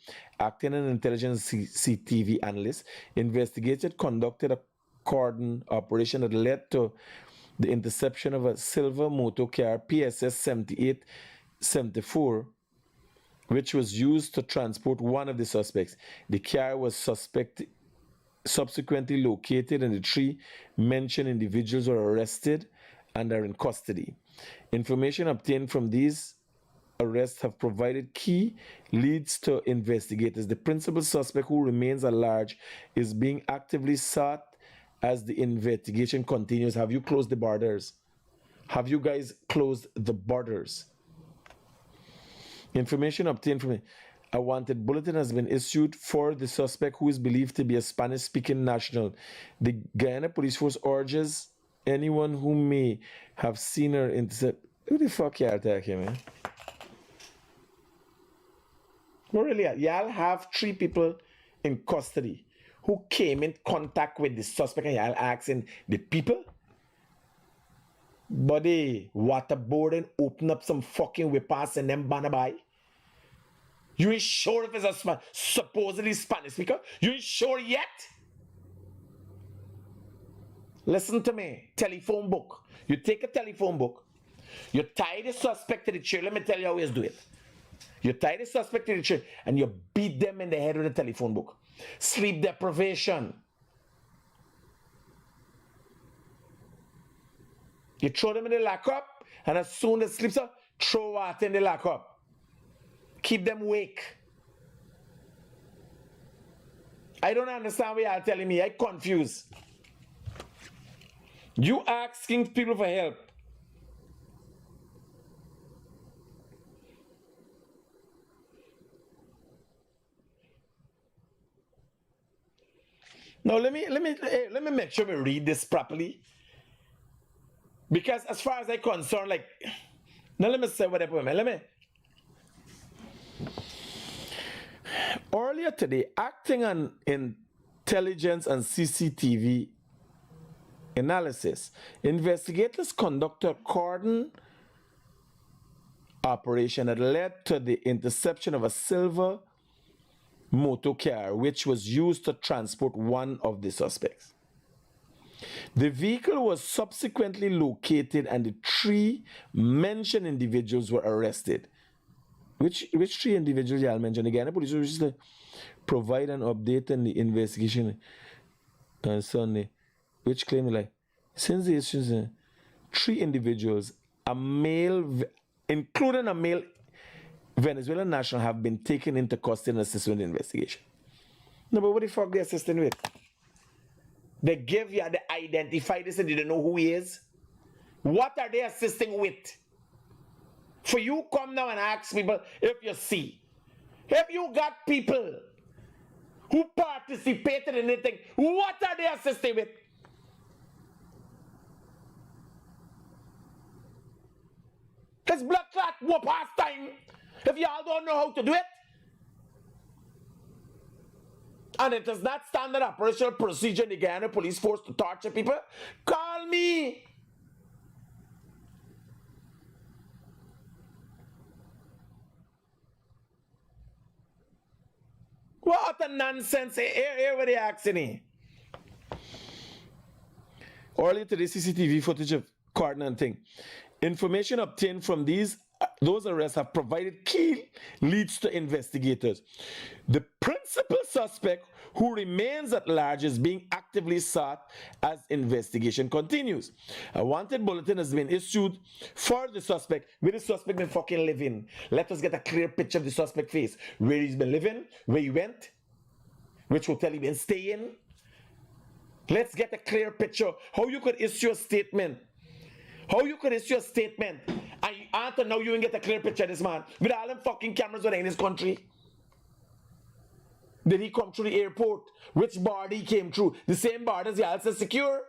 acting an intelligence CCTV analyst, investigators conducted a cordon operation that led to the interception of a silver motor car PSS 7874, which was used to transport one of the suspects. The car was subsequently located and the 3 mentioned individuals were arrested and are in custody. Information obtained from these arrests have provided key leads to investigators. The principal suspect, who remains at large, is being actively sought as the investigation continues. Have you closed the borders? Have you guys closed the borders? Information obtained from a wanted bulletin has been issued for the suspect, who is believed to be a Spanish-speaking national. The Guyana Police Force urges anyone who may have seen her intercept. Who the fuck y'all talking, man? No, really, y'all have 3 people in custody who came in contact with the suspect and y'all asking the people? Buddy, waterboarding, open up some fucking whip-ass and them banner by. You ain't sure if it's a supposedly Spanish speaker? You ain't sure yet? Listen to me. Telephone book. You take a telephone book. You tie the suspect to the chair. Let me tell you how you do it. You tie the suspect to the chair and you beat them in the head with a telephone book. Sleep deprivation. You throw them in the lockup, and as soon as they sleep, throw water in the lockup. Keep them awake. I don't understand what you're telling me. I'm confused. You asking people for help. Now let me make sure we read this properly. Because as far as I'm concerned, like, now let me say what happened. Earlier today, acting on intelligence and CCTV analysis, investigators conducted a cordon operation that led to the interception of a silver motor car, which was used to transport one of the suspects. The vehicle was subsequently located and the three mentioned individuals were arrested. Which three individuals y'all mentioned again? The police was to provide an update on the investigation on Sunday, which claim like since the issues, three individuals, a male, including a male Venezuelan national, have been taken into custody and assisted with the investigation. No, but what the fuck they assisting with? They give you the identify this and they don't know who he is. What are they assisting with? For you come now and ask people if you see. If you got people who participated in anything, what are they assisting with? It's blood clot war past time. If y'all don't know how to do it. And it is not standard operational procedure in the Guyana police force to torture people, call me. What a nonsense. Here what they asking me. Earlier today, CCTV footage of cordon and thing. Information obtained from those arrests have provided key leads to investigators. The principal suspect, who remains at large, is being actively sought as investigation continues. A wanted bulletin has been issued for the suspect. Where the suspect been fucking living? Let us get a clear picture of the suspect face. Where he's been living, where he went, which hotel he been staying. Let's get a clear picture. How you could issue a statement. How you could issue a statement and you want to know you and get a clear picture of this man with all them fucking cameras in this country? Did he come through the airport? Which border he came through? The same borders y'all say secure?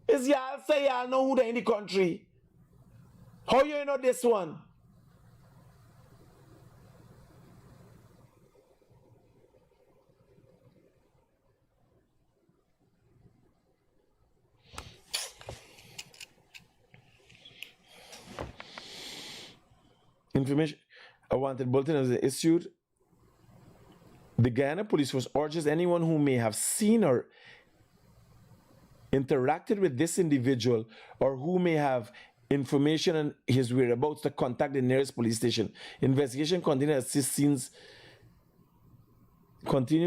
Is y'all say y'all know who they in the country? How you know this one? Information. A wanted bulletin was issued. The Guyana Police Force urges anyone who may have seen or interacted with this individual or who may have information on his whereabouts to contact the nearest police station. Investigation continue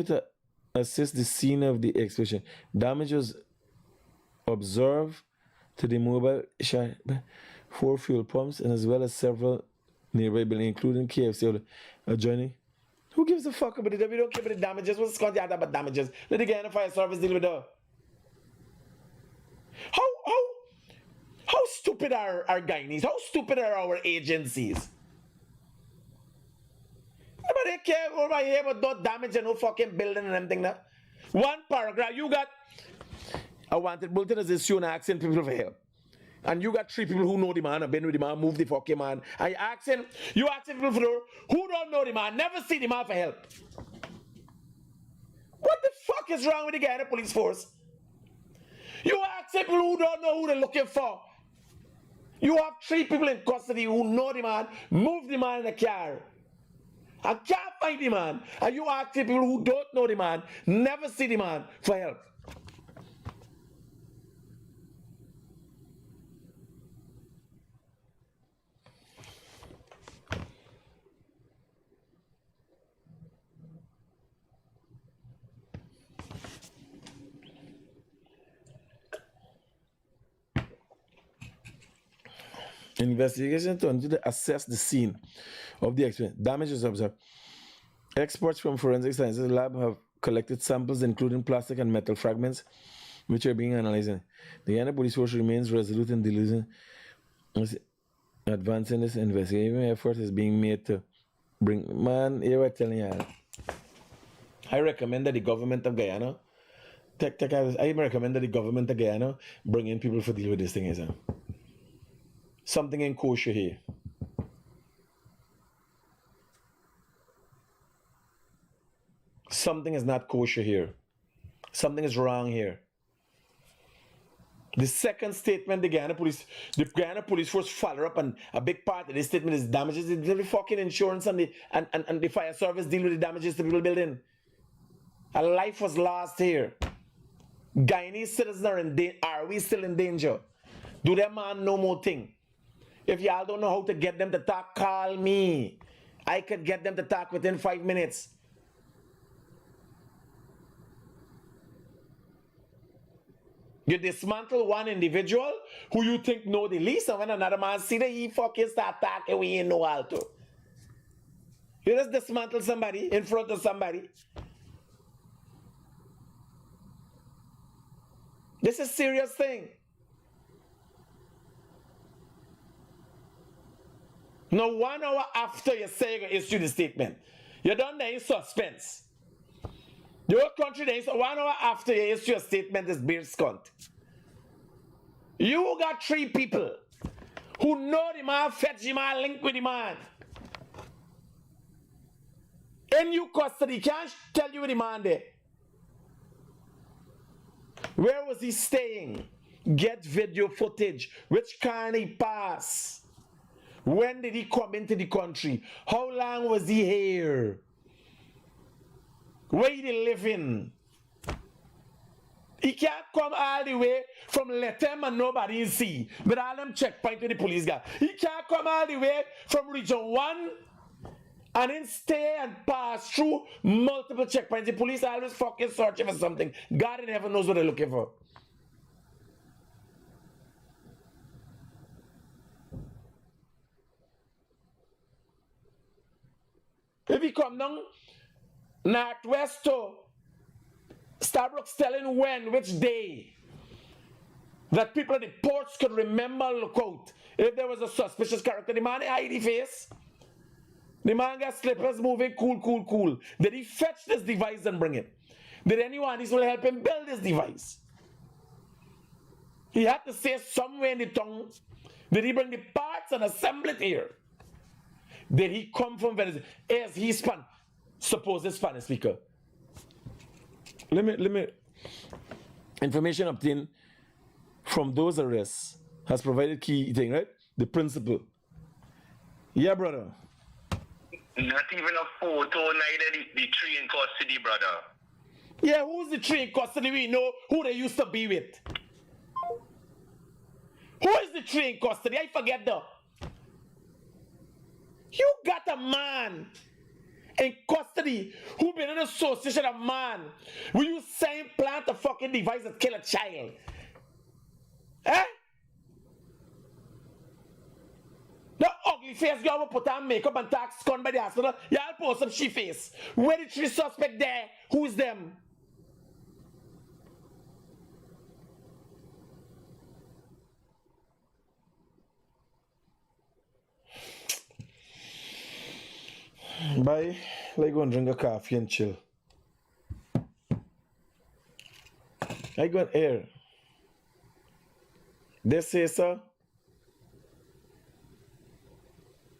to assist the scene of the explosion. Damage was observed to the mobile shop, 4 fuel pumps, and as well as several nearby buildings, including KFC adjoining. Who gives a fuck about it? We don't care about the damages. What's going on about damages? Let the Guyana Fire Service deal with that. How stupid are our Guyanese? How stupid are our agencies? Nobody care over here about no damage and no fucking building and everything. Now. One paragraph, you got a wanted bulletin as issue and asking people for help. And you got 3 people who know the man, have been with the man, move the fucking man. And you asking people who don't know the man, never see the man for help. What the fuck is wrong with the Guyana police force? people who don't know who they're looking for. You have 3 people in custody who know the man, move the man in a car. I can't find the man. And you ask people who don't know the man, never see the man for help. Investigation turned to assess the scene of the accident. Damage was observed. Experts from forensic sciences lab have collected samples including plastic and metal fragments, which are being analyzed. The Guyana Police Force remains resolute in advancing this investigation. Effort is being made to bring man. Here we're telling you, I recommend that the government of Guyana, I recommend that the government of Guyana bring in people for deal with this thing. Is something ain't kosher here. Something is not kosher here. Something is wrong here. The second statement, the Guyana Police Force follow up, and a big part of this statement is damages. The fucking insurance and the fire service deal with the damages to people building. A life was lost here. Guyanese citizens are we still in danger? Do that man no more thing? If y'all don't know how to get them to talk, call me. I could get them to talk within 5 minutes. You dismantle one individual who you think know the least, and when another man see that he fucking start talking, we ain't know how to. You just dismantle somebody in front of somebody. This is a serious thing. Now, 1 hour after you say you're going to issue the statement, you're done there in suspense. Your country there is 1 hour after you issue a statement is beer scunt. You got 3 people who know the man, fetch the man, link with the man. In your custody, can't tell you with the man there. Where was he staying? Get video footage. Which car he pass? When did he come into the country? How long was he here? Where did he live in? He can't come all the way from Letem and nobody see. With all them checkpoint with the police guy. He can't come all the way from region 1 and then stay and pass through multiple checkpoints. The police are always fucking searching for something. God in heaven knows what they're looking for. If he come down Northwest to Starbucks telling when, which day, that people at the ports could remember, look out. If there was a suspicious character, the man hide the face. The man got slippers moving, cool. Did he fetch this device and bring it? Did anyone will help him build this device? He had to say somewhere in the tongue. Did he bring the parts and assemble it here? Did he come from Venezuela? Is he supposed Spanish speaker? Let me information obtained from those arrests has provided key thing, right? The principal. Yeah, brother. Not even a photo, neither the 3 in custody, brother. Yeah, who's the 3 in custody? We know who they used to be with. Who is the 3 in custody? I forget though. You got a man in custody who been in association of man. Will you same plant a fucking device that kill a child? Eh? The ugly face girl will put on makeup and talk scun by the hospital. Y'all post some she face. Where the 3 suspect there? Who's them? Bye. Like go and drink a coffee and chill. I go and air. They say so.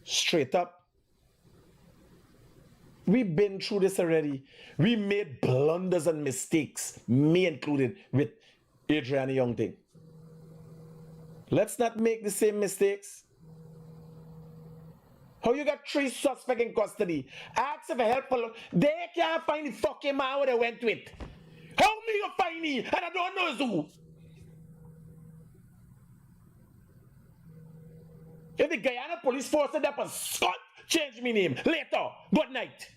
Straight up. We've been through this already. We made blunders and mistakes, me included, with Adriana Young thing. Let's not make the same mistakes. How you got 3 suspects in custody? Ask for help. They can't find the fucking man where they went with. How me you find me? And I don't know who. If the Guyana police force said that was Scott, change me name. Later. Good night.